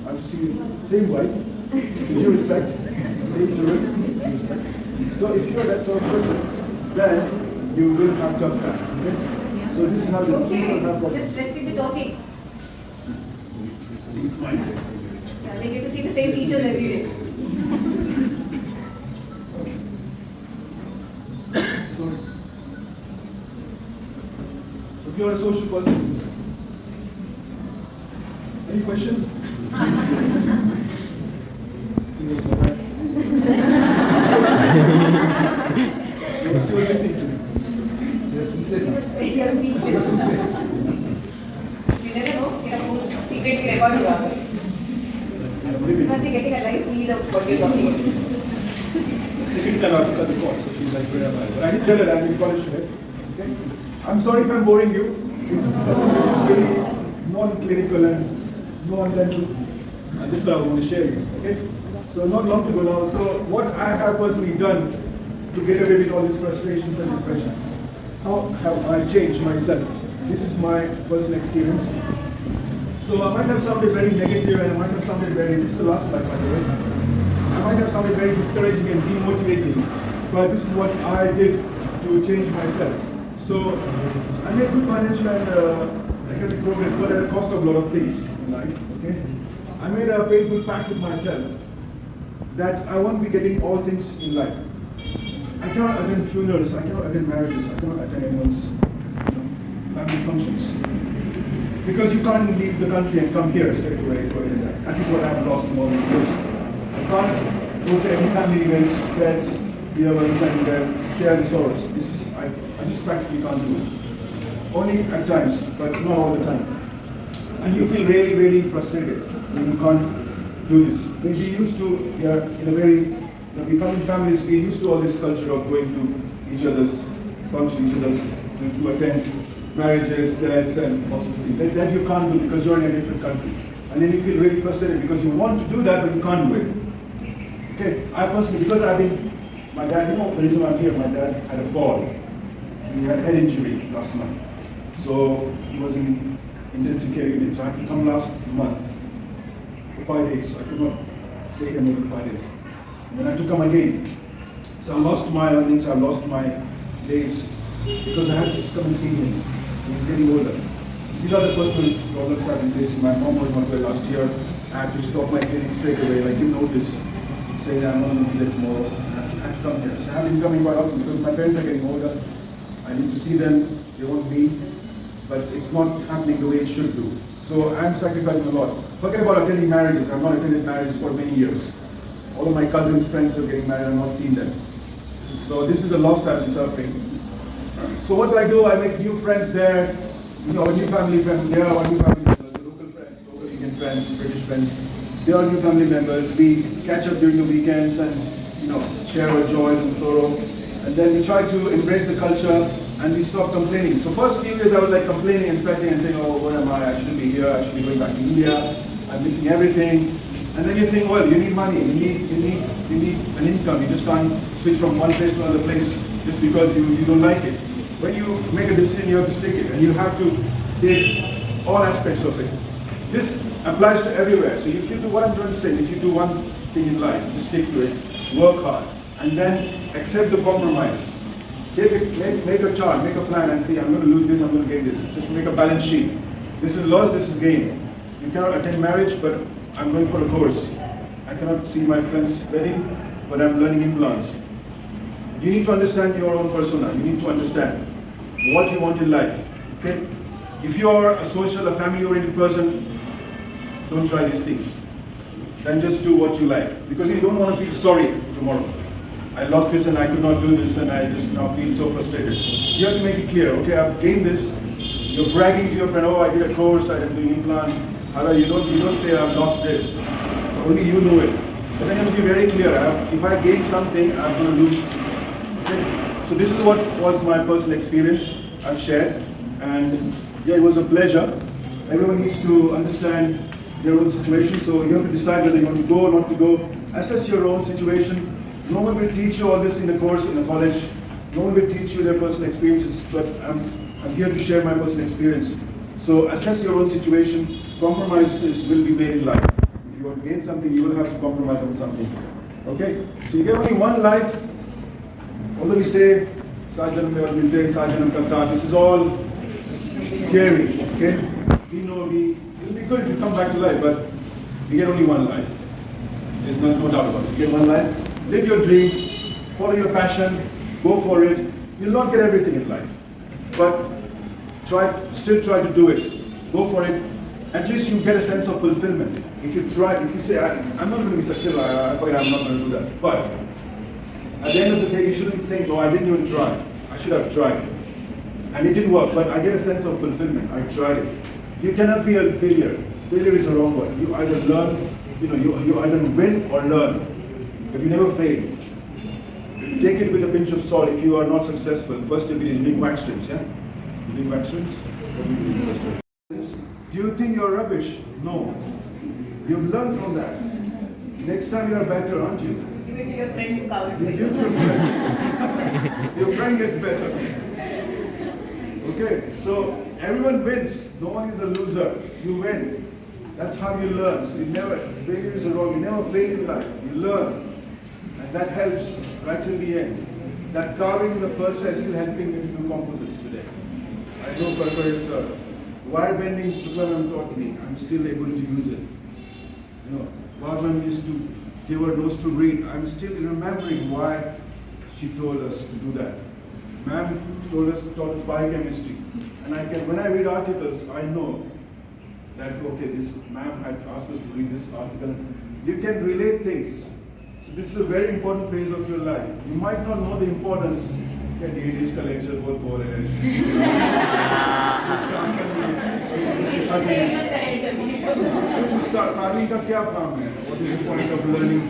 I have to see the same wife, with due respect, same children, due respect. So if you're that sort of person, then you will have tough time. Okay? So this is how the people have problems. Let's stick to talking. It's mine. Yeah, they get to see the same teachers every day. Sorry. So if you're a social person, any questions? She was listening to me. You're speechless. You never know, you have secretly record you are. You must be getting a live feed of what you're talking about. Second time I cut the call, so she's like, where am I? But I didn't tell her I'm in college today. Okay? I'm sorry if I'm boring you. It's very non-clinical and non-dental. And this is what I want to share with you. Okay? So not long to go now. So what I have personally done to get away with all these frustrations and depressions. How have I changed myself? This is my personal experience. So I might have sounded very negative and I might have sounded very, this is the last slide by the way. I might have sounded very discouraging and demotivating, but this is what I did to change myself. So I made good financial and academic progress, but at the cost of a lot of things in life. Okay? I made a painful pact with myself that I won't be getting all things in life. I cannot attend funerals, I cannot attend marriages, I cannot attend anyone's family functions. Because you can't leave the country and come here straight away. That is what I have lost in all these years. I can't go to any family events, pets, dear ones, and share the sorrows. I just practically can't do it. Only at times, but not all the time. And you feel really, really frustrated when you can't do this. Maybe used to, in a very, we come in families, we used to all this culture of going to each other's functions, to attend marriages, deaths, and lots of things. That you can't do because you're in a different country. And then you feel really frustrated because you want to do that, but you can't do it. Okay, I personally, because my dad, the reason why I'm here, my dad had a fall. He had a head injury last month. So he was in intensive care unit. So I had to come last month for 5 days. I could not stay here more than 5 days. And then I had to come again. So I lost my earnings, I lost my days because I had to come and see him. He was getting older. So these are the personal problems I've been facing. My mom was not well last year. I had to stop my clinic straight away. Like, give notice, say that I'm not going to be there tomorrow. I had to come here. So I've been coming quite often because my parents are getting older. I need to see them, they want me, but it's not happening the way it should do. So I'm sacrificing a lot. Forget about attending marriages. I've not attended marriages for many years. All of my cousins' friends are getting married, I've not seen them. So this is a lost I've been suffering. So what do? I make new friends there, new family friends. There are new family members, the local friends, local Indian friends, British friends. They are new family members. We catch up during the weekends and share our joys and sorrow. And then we try to embrace the culture and we stop complaining. So first few years I was like complaining and fretting and saying, oh, where am I? I shouldn't be here. I should be going back to India. I'm missing everything. And then you think, well, you need money. You need an income. You just can't switch from one place to another place just because you don't like it. When you make a decision, you have to stick it, and you have to take all aspects of it. This applies to everywhere. So if you do what I'm trying to say, if you do one thing in life, just stick to it, work hard, and then accept the compromise. Make a chart, make a plan, and say, I'm going to lose this, I'm going to gain this. Just make a balance sheet. This is loss, this is gain. You cannot attend marriage, but I'm going for a course. I cannot see my friend's wedding, but I'm learning implants. You need to understand your own persona. You need to understand what you want in life. Okay? If you are a social, a family-oriented person, don't try these things. Then just do what you like. Because you don't want to feel sorry tomorrow. I lost this and I could not do this and I just now feel so frustrated. You have to make it clear, okay, I've gained this. You're bragging to your friend, oh, I did a course, I did doing implant. You don't say I've lost this. Only you know it. But then you have to be very clear. If I gain something, I'm going to lose. Okay? So this is what was my personal experience I've shared. And yeah, it was a pleasure. Everyone needs to understand their own situation. So you have to decide whether you want to go or not to go. Assess your own situation. No one will teach you all this in a course, in a college. No one will teach you their personal experiences, but I'm here to share my personal experience. So assess your own situation. Compromises will be made in life. If you want to gain something, you will have to compromise on something. Okay? So you get only one life. Although we say, Sajanam mein aur milte, Sajanam ka saath, this is all theory. Okay? We know it'll be good if you come back to life, but you get only one life. There's no doubt about it. You get one life. Live your dream, follow your passion, go for it. You'll not get everything in life, but still try to do it. Go for it. At least you get a sense of fulfillment. If you say, I'm not going to be successful, I'm not going to do that. But at the end of the day, you shouldn't think, oh, I didn't even try. I should have tried. And it didn't work, but I get a sense of fulfillment. I tried it. You cannot be a failure. Failure is the wrong word. You either learn, you either win or learn. But you never fail. Take it with a pinch of salt if you are not successful. First step is doing wax trims, yeah? Doing wax trims? What do you do first step? Do you think you're rubbish? No. You've learned from that. Next time you're better, aren't you? Give it to your friend to cover for You you. give to your friend. Your friend gets better. Okay, so everyone wins. No one is a loser. You win. That's how you learn. So failure is wrong. You never fail in life. You learn. And that helps right till the end. That carving in the first is still helping me to do composites today. I know Professor wire bending Chukaram taught me. I'm still able to use it. Godman used to give her nose to read. I'm still remembering why she told us to do that. Ma'am taught us biochemistry. And when I read articles, I know that, okay, this ma'am had asked us to read this article. You can relate things. So this is a very important phase of your life. You might not know the importance. Can read his collection, both bore and carving का क्या काम है? What is the point of learning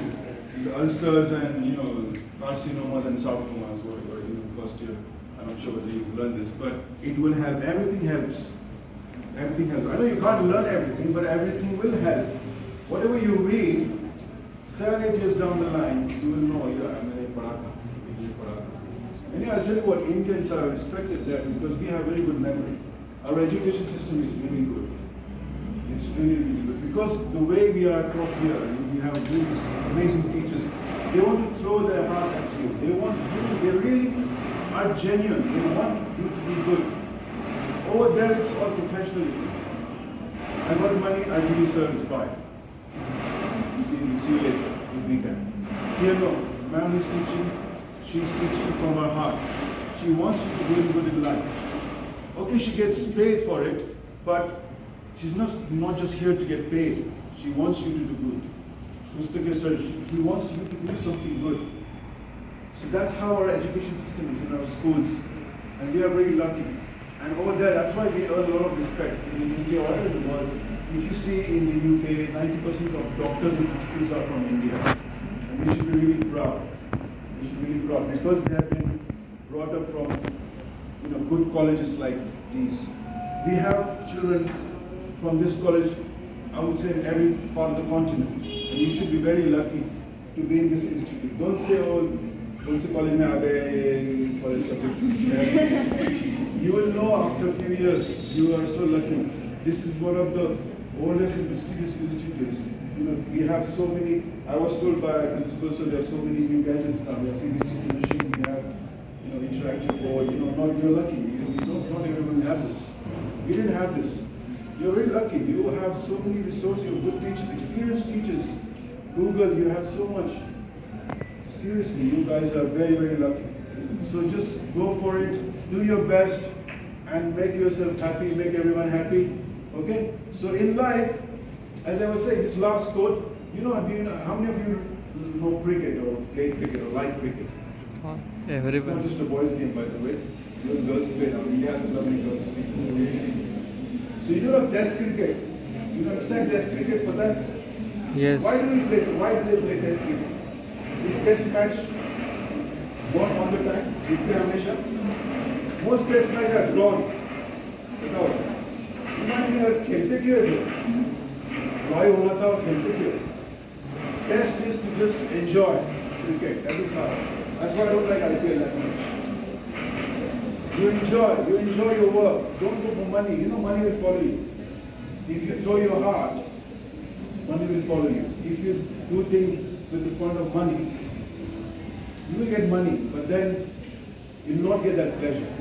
the ulcers and carcinomas and sarcomas? Whatever in first year, I'm not sure whether you learn this, but it will help. Everything helps. Everything helps. I know you can't learn everything, but everything will help. Whatever you read, 7, 8 years down the line, you will know, yeah, I mean, Paratha. And yeah, I'll tell you what, Indians are respected there because we have very good memory. Our education system is really good. It's really, really good. Because the way we are taught here, we have these amazing teachers, they want to throw their heart at you. They want you, they really are genuine. They want you to be good. Over there, it's all professionalism. I got money, I give you service, bye. See you later, if we can. Here, no. Ma'am is teaching, she's teaching from her heart. She wants you to do good in life. Okay, she gets paid for it, but she's not just here to get paid. She wants you to do good. Mr. Kesar, he wants you to do something good. So that's how our education system is in our schools. And we are very lucky. And over there, that's why we earn a lot of respect in the UK or in the world. If you see in the UK, 90% of doctors in schools are from India. And we should be really proud. We should be really proud because they have been brought up from good colleges like these. We have children from this college, I would say, in every part of the continent. And you should be very lucky to be in this institute. Don't say, oh, don't say college mein aa gaye, college ka kuch. You will know after a few years, you are so lucky. This is one of the oldest and prestigious institutes. We have so many, I was told by principal, so there are so many new gadgets now. We have CBCT machine, we have interactive board, you're lucky. Not everyone has this. We didn't have this. You're really lucky. You have so many resources, you have good teachers, experienced teachers. Google, you have so much. Seriously, you guys are very, very lucky. So just go for it, do your best, and make yourself happy, make everyone happy. Okay? So in life, as I was saying, this last quote, how many of you know cricket or play cricket or like cricket? It's not just a boys' game, by the way. Even girls play now. India has a lovely girls' team. So you know Test cricket. You understand Test cricket, Pata? Yes. Why do they play Test cricket? Is Test match won all the time? Jeete hamesha? Most Test match are drawn. खेलते क्यों है ड्रॉय होना था और खेलते क्यों test is to just enjoy cricket. That is how. That's why I don't like IPL that much. You enjoy your work. Don't go for money. Money will follow you. If you throw your heart, money will follow you. If you do things with the point of money, you will get money, but then you will not get that pleasure.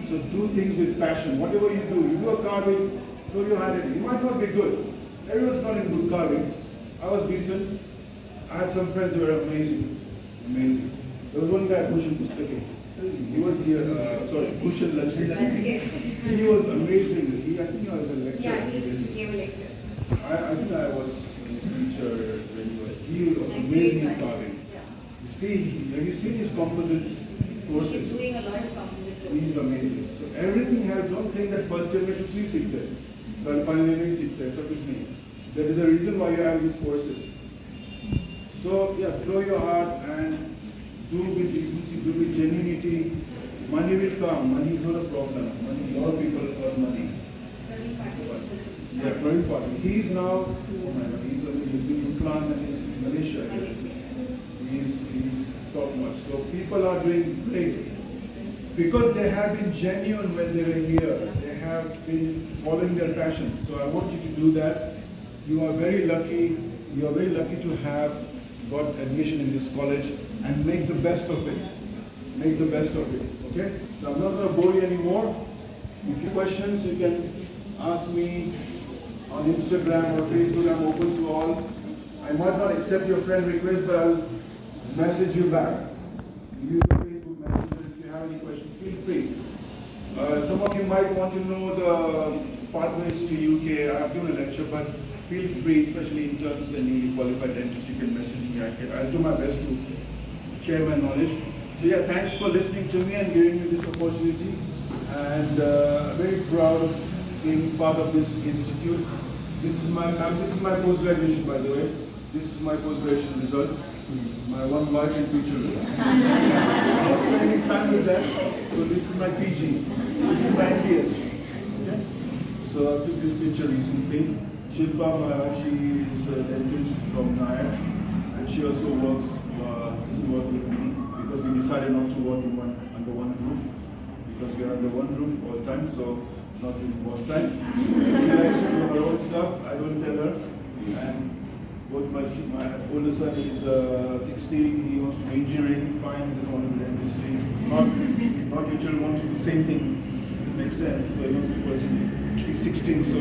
So do things with passion. Whatever you do a carving, throw your hand at it. You might not be good. Everyone's not in good carving. I was decent. I had some friends who were amazing. There was one guy, Bhushan Pustake. He was here, Bhushan Lachmi. He was amazing. I think I was a lecturer. Yeah, he gave a lecture. I think I was his teacher when he was amazing in carving. Yeah. Have you seen his composites courses? He's doing a lot of composites. He's amazing. So everything has, don't think that first year में कुछ नहीं सीखते, but final year नहीं सीखते, ऐसा कुछ नहीं. There is a reason why you have these courses. So yeah, throw your heart and do with decency, do with genuinity. Money will come. Money is not a problem. A lot of people earn money. Yeah, very important. He's now, oh my God, he's doing implants and he's in Malaysia. He's top notch. So people are doing great. Because they have been genuine when they were here. They have been following their passions. So I want you to do that. You are very lucky. You are very lucky to have got admission in this college and make the best of it. Make the best of it. Okay? So I'm not going to bore you anymore. If you have questions, you can ask me on Instagram or Facebook. I'm open to all. I might not accept your friend request, but I'll message you back. Use the Facebook Messenger. If you have any questions, feel free. Some of you might want to know the pathways to UK. I've given a lecture, but feel free, especially interns and newly qualified dentists, you can message me. I'll do my best to share my knowledge. So yeah, thanks for listening to me and giving me this opportunity. And very proud of being part of this institute. This is my post-graduation, by the way. This is my post-graduation result. My one wife and 2 children. I'm not spending time with them. So this is my PG. This is my MBS. Okay? So I took this picture recently. Shilpa, she is a dentist from Nayar. and she also doesn't work with me because we decided not to work under one roof because we are under one roof all the time, so not in one time. She likes to do her own stuff. I don't tell her. And both my older son is 16. He wants to do engineering. Fine. He doesn't want to do dentistry. Not your children want to do the same thing. Does it make sense? So he wants to pursue. He's 16, so I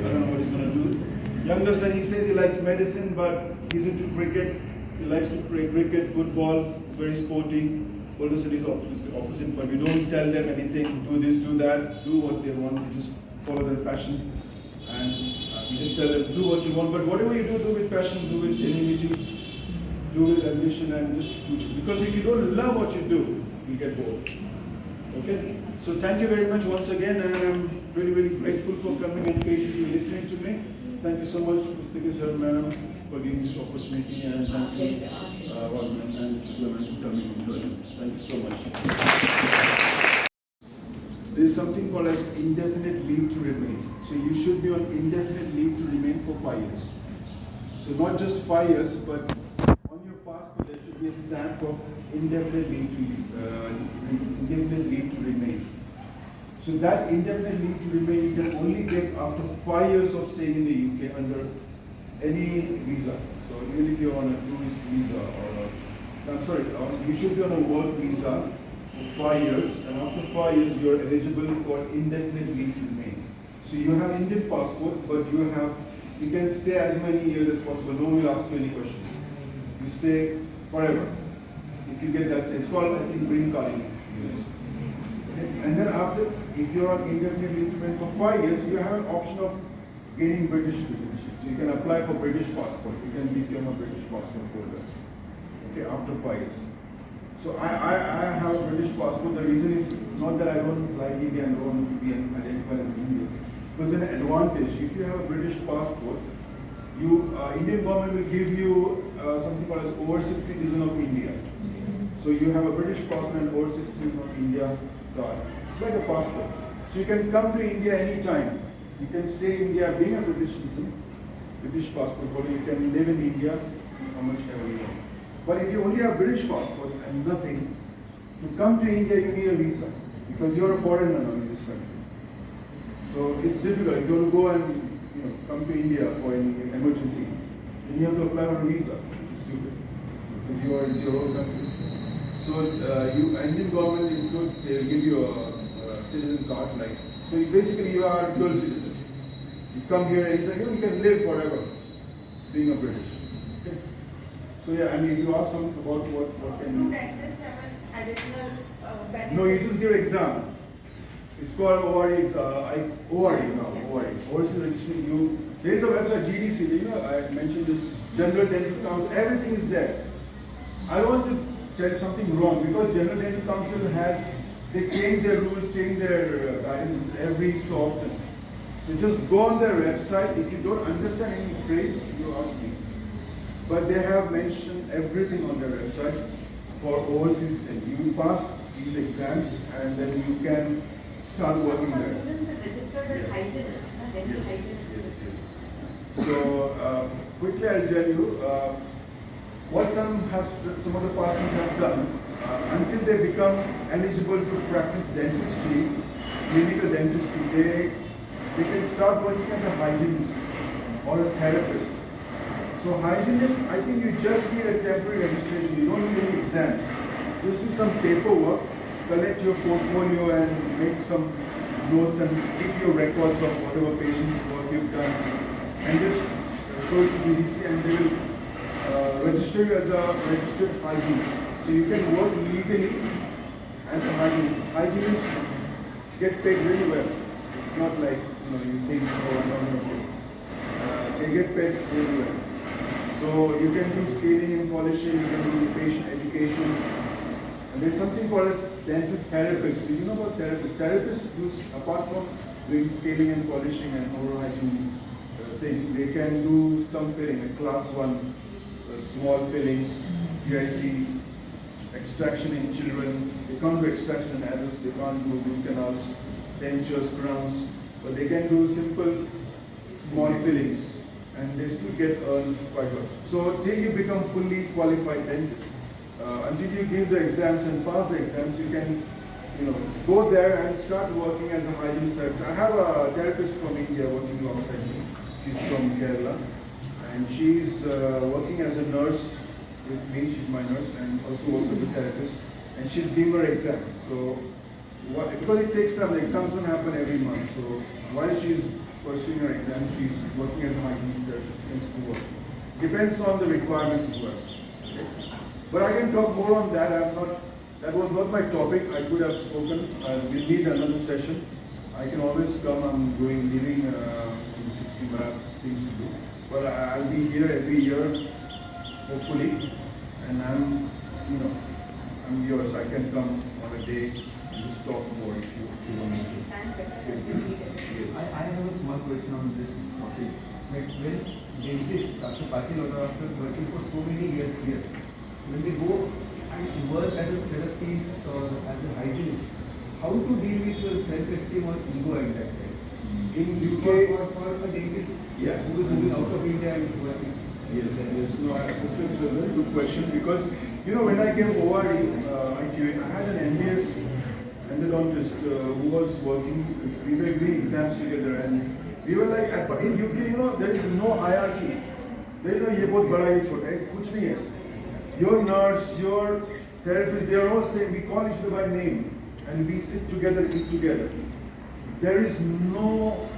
don't know what he's going to do. Younger son, he says he likes medicine, but he's into cricket. He likes to play cricket, football. He's very sporty. Older son is opposite, but we don't tell them anything. Do this, do that. Do what they want. We just follow their passion, and we just tell them do what you want. But whatever you do with passion, do with genuinity, do with ambition, and just do it. Because if you don't love what you do, you get bored. Okay? So thank you very much once again, and I'm really, really grateful for coming and patiently listening to me. Thank you so much, Mr. Kishore, madam, for giving this opportunity, and thank you, Waldman and Clement, for coming and joining. Thank you so much. There is something called as indefinite leave to remain. So you should be on indefinite leave to remain for 5 years. So not just 5 years, but on your passport there should be a stamp of indefinite leave to remain. So that indefinite leave to remain you can only get after 5 years of staying in the UK under any visa. So even if you're on a tourist visa you should be on a work visa for 5 years, and after 5 years you're eligible for indefinite leave to remain. So you have Indian passport, but you can stay as many years as possible. No one will ask you any questions. You stay forever. If you get that, it's called, I think, green card in US. Okay? And then after, if you're on indefinite leave to remain for 5 years, you have an option of gaining British citizenship. So you can apply for British passport. You can become a British passport holder. Okay, after 5 years. So I have a British passport. The reason is not that I don't like India and don't want to be identified as Indian. Because an advantage, if you have a British passport, Indian government will give you something called as overseas citizen of India. So you have a British passport and overseas citizen of India card. It's like a passport. So you can come to India anytime. You can stay in India being a British citizen, British passport holder. You can live in India how much ever you want. But if you only have British passport and nothing, to come to India you need a visa because you're a foreigner now in this country. So it's difficult. If you want to go and come to India for any emergency, then you have to apply for a visa. It's stupid because it's your own country. So Indian government is good. They will give you a citizen card, so basically you are a dual citizen. You come here anytime, you can live forever being a British. Okay? So yeah, I mean, if you ask some about what can you... Dentists have an additional benefit? No, you just give exam. It's called ORE exam. ORE now, ORE. Overseas registration. There is a website, GDC, I mentioned this, General Dental Council, everything is there. I want to tell you something wrong because General Dental Council they change their rules, change their guidances every so often. So just go on their website. If you don't understand any phrase, you ask me. But they have mentioned everything on their website for overseas, and you pass these exams and then you can start working there. Students are registered as hygienists, dental hygienists. Yes. So quickly I'll tell you what some of the partners have done until they become eligible to practice dentistry, clinical dentistry. They can start working as a hygienist or a therapist. So hygienist, I think you just need a temporary registration. You don't need any exams. Just do some paperwork, collect your portfolio and make some notes and keep your records of whatever patients' work you've done. And just show it to BDC and they will register you as a registered hygienist. So you can work legally as a hygienist. Hygienists get paid really well. It's not like you think, oh, I don't know. They get paid really well. So you can do scaling and polishing, you can do patient education. And there's something called as dental therapist. Do you know about therapists? Therapists do, apart from doing scaling and polishing and oral hygiene thing, they can do some filling, like class 1, small fillings, PIC, extraction in children. They can't do extraction in adults, they can't do root canals, dentures, crowns, but they can do simple small fillings and they still get earned quite well. So till you become fully qualified dentist, until you give the exams and pass the exams, you can, go there and start working as a hygiene therapist. I have a therapist from India working alongside me. She's from Kerala, and she's working as a nurse with me. She's my nurse and also works as a therapist. And she's giving her exams. So, because it takes time, the exams don't happen every month. So while she's pursuing her exam, she's working as a hygiene therapist in school. Depends on the requirements as well. Okay? But I can talk more on that. That was not my topic. I could have spoken. We need another session. I can always come. I'm leaving in 60 minutes, things to do. But I'll be here every year, hopefully. And I'm yours. I can come on a day and just talk more if you want me to. Yes. I have a small question on this topic. Like when dentists, after passing out after working for so many years here, when they go and work as a therapist or as a hygienist, how to deal with your self-esteem or ego at that time? In UK, For a dentist yeah, who is moving out of India and working. yes. No, this is a very good question because when I came ORE, I had an MBS endodontist who was working. We were doing exams together, and we were like, in UK, there is no hierarchy. There is no ye bahut bada ye chota hai, kuch nahi hai. Your nurse, your therapist, they are all same. We call each other by name, and we sit together, eat together. There is no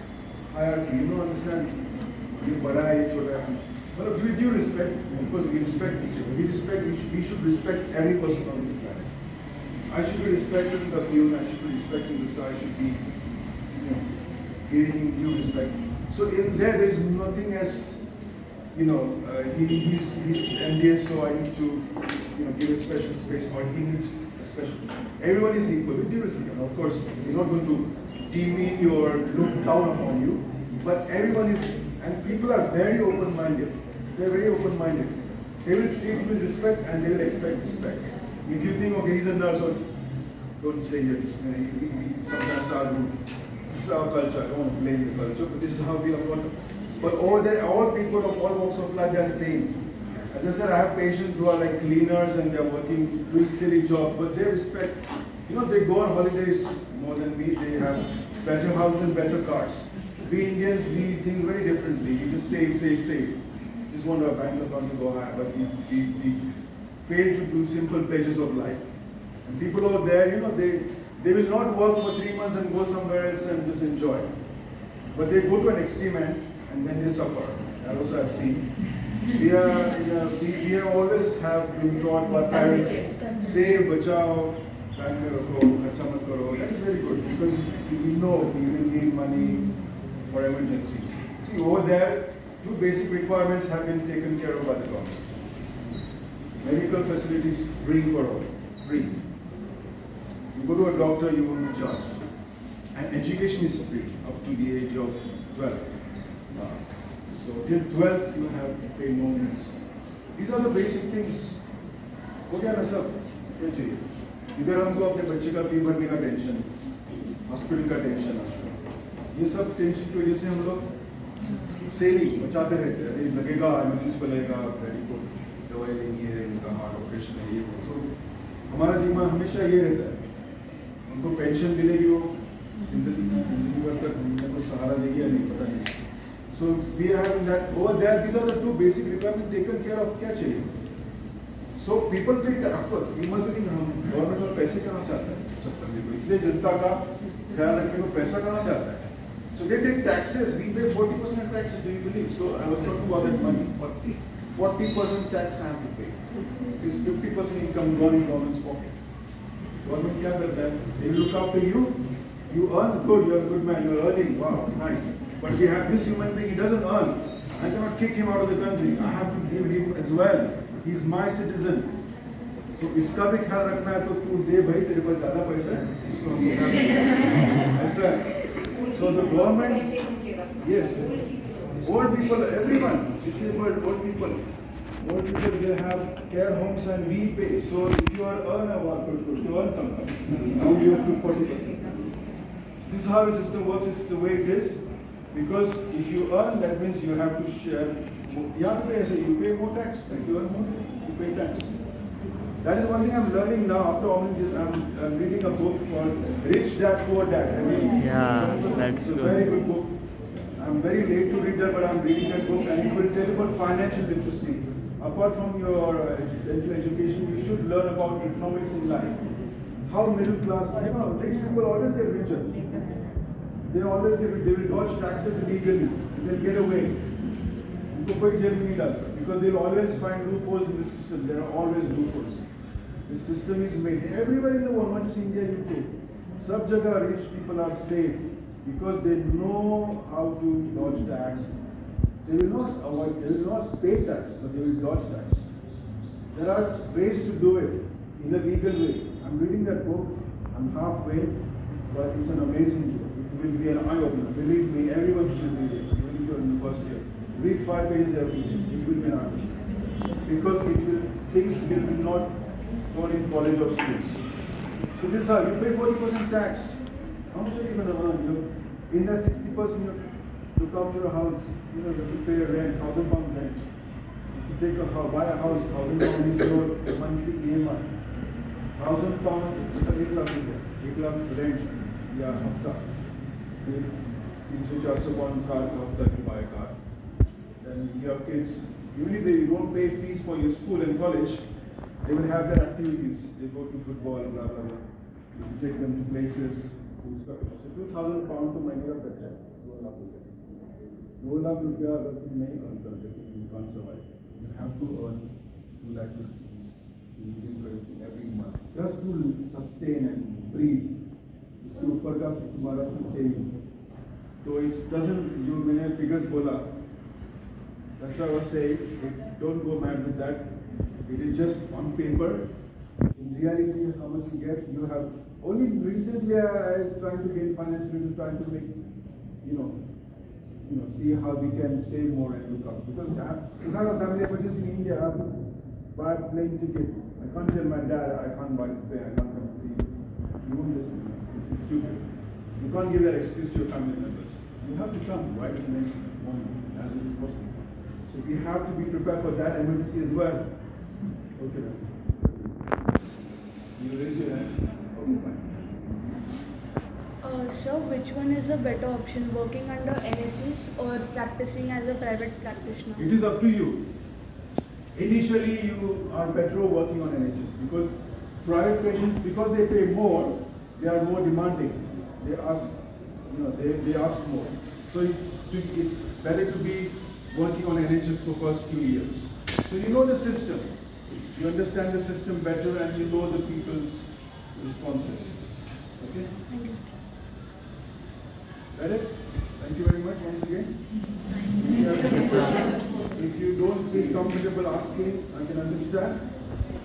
hierarchy. Understand? Ye bada hai, ye chota hai. But with due respect, because we respect each other. We should respect every person on this planet. I should be respecting the pupil, I should be respecting the star, I should be, giving due respect. So in there is nothing as, he's MDS, so I need to, give a special space, or he needs a special. Everyone is equal with due respect. And of course, we're not going to demean or look down upon you, but everyone is, and people are very open-minded. They're very open-minded. They will treat you with respect and they will expect respect. If you think, okay, he's a nurse, or don't stay here. We sometimes are rude. This is our culture. I don't want to blame the culture, but this is how we are brought up. But over there, all people of all walks of life, they are same. As I said, I have patients who are like cleaners and they are working, doing silly jobs, but they respect. They go on holidays more than we. They have better houses and better cars. We Indians, we think very differently. We just save. Just want our bank account to go high, but we fail to do simple pleasures of life. And people over there, they will not work for 3 months and go somewhere else and just enjoy. But they go to an extreme end and then they suffer. That also I've seen. We have always have been taught by parents, save, bachao, bank mein rakho, kharcha mat karo. That is very good because we know we will need money for emergencies. See, over there, 2 basic requirements have been taken care of by the government. Medical facilities free for all. Free. You go to a doctor, you won't be charged. And education is free up to the age of 12. So till 12, you have to pay no fees. These are the basic things. हो गया ना सब? क्या चाहिए? इधर हमको अपने बच्चे का फी भरने का टेंशन, हॉस्पिटल का टेंशन, ये सब टेंशन की वजह से हम लोग सेविंग बचाते रहते हैं. अरे लगेगा इमरजेंसी को लगेगा, को दवाई लेनी है, उनका हार्ट ऑपरेशन है, ये तो हमारा दिमाग हमेशा ये रहता है. उनको पेंशन मिलेगी, वो जिंदगी भर तक हमने को सहारा देगी या नहीं पता नहीं. So we are having that over there. These are the 2 basic requirements taken care of. क्या चाहिए? So people think that of course we must be thinking हम गवर्नमेंट को पैसे कहाँ से आता है? सब करने को इतने जनता का ख्याल रखने को पैसा कहाँ से आता है? So they take taxes. We pay 40% taxes. Do you believe? So I was talking about that money. 40% tax I have to pay. Is 50% income gone in government's pocket. Government क्या करता है? They look after you. You earn good. You are a good man. You are earning. Wow, nice. But we have this human being. He doesn't earn. I cannot kick him out of the country. I have to give him as well. He's my citizen. So इसका भी ख्याल रखना है तो तू दे भाई, तेरे पास ज़्यादा पैसा है, इसको हम ऐसा. So the government, yes, old people, everyone, disabled, old people, they have care homes and we pay. So if you are earner, you earn something. Now you have to 40%. This is how the system works. It's the way it is. Because if you earn, that means you have to share. You pay more tax. If you earn more, you pay tax. That is one thing I'm learning now. After all this, I'm reading a book called Rich Dad Poor Dad. Yeah, that's it's a good. very good book. I'm very late to read that, but I'm reading that book, and it will tell you about financial literacy. Apart from your dental education, you should learn about economics in life. How middle class, rich people always get richer. They will dodge taxes illegally. They'll get away. Because they'll always find loopholes in the system. There are always loopholes. The system is made everywhere in the world, not just India, UK. Sub jaga rich people are safe because they know how to dodge tax. They will not avoid, they will not pay tax, but they will dodge tax. There are ways to do it in a legal way. I'm reading that book, I'm halfway, but it's an amazing book. It will be an eye-opener. Believe me, everyone should read it, even if you're in the first year. Read 5 pages every day. It will be an eye-opener. Because things will not go in college or schools. So this is how you pay 40% tax. How much are you going to earn? In that 60%, you look after a house. You have to pay a rent, £1,000 rent. If you take a house, buy a house, £1,000 is your monthly EMI. £1,000, it's 8 lakh rupees. 8 lakh rent, yeah, hafta. Things which are one car, hafta you buy a car. Then you have kids. Even if you don't pay fees for your school and college, they will have their activities. They go to football, blah blah blah. You take them to places. So £2,000 to many of that. 2 lakh rupees अगर तुम नहीं earn करते तो you can't survive. You have to earn 2 lakh rupees in Indian currency every month just to sustain and breathe. इसके ऊपर का तुम्हारा saving. So it doesn't. You मैंने figures बोला. That's what I was saying. Don't go mad with that. It is just on paper. In reality, how much you get, you have. Only recently I trying to gain financial, trying to make, see how we can save more and look up. Because if I have a family emergency in India, I have to buy a plane ticket. I can't tell my dad I can't buy this plane. I can't come see you. You won't listen. It's stupid. You can't give that excuse to your family members. You have to come right the next morning as soon as possible. So we have to be prepared for that emergency as well. Okay. You raise your hand. Okay, fine. So which one is a better option, working under NHS or practicing as a private practitioner? It is up to you. Initially, you are better working on NHS because private patients, because they pay more, they are more demanding. They ask, they ask more. So it's better to be working on NHS for first few years. So you know the system. You understand the system better and you know the people's responses. Okay? Thank you. Got it? Thank you very much once again. If you don't feel comfortable asking, I can understand.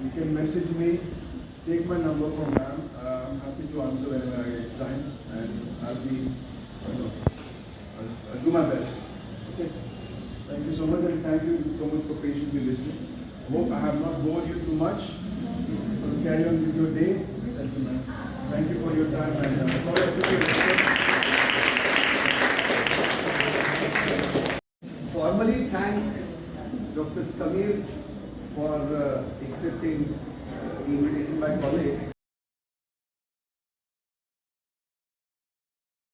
You can message me. Take my number from ma'am. I'm happy to answer whenever I get time, and I'll be, I'll do my best. Okay. Thank you so much, and thank you so much for patiently listening. Hope I have not bored you too much. So carry on with your day. Thank you, ma'am. Thank you for your time, and sorry I took it. Formally thank Dr. Samir for accepting the invitation by college.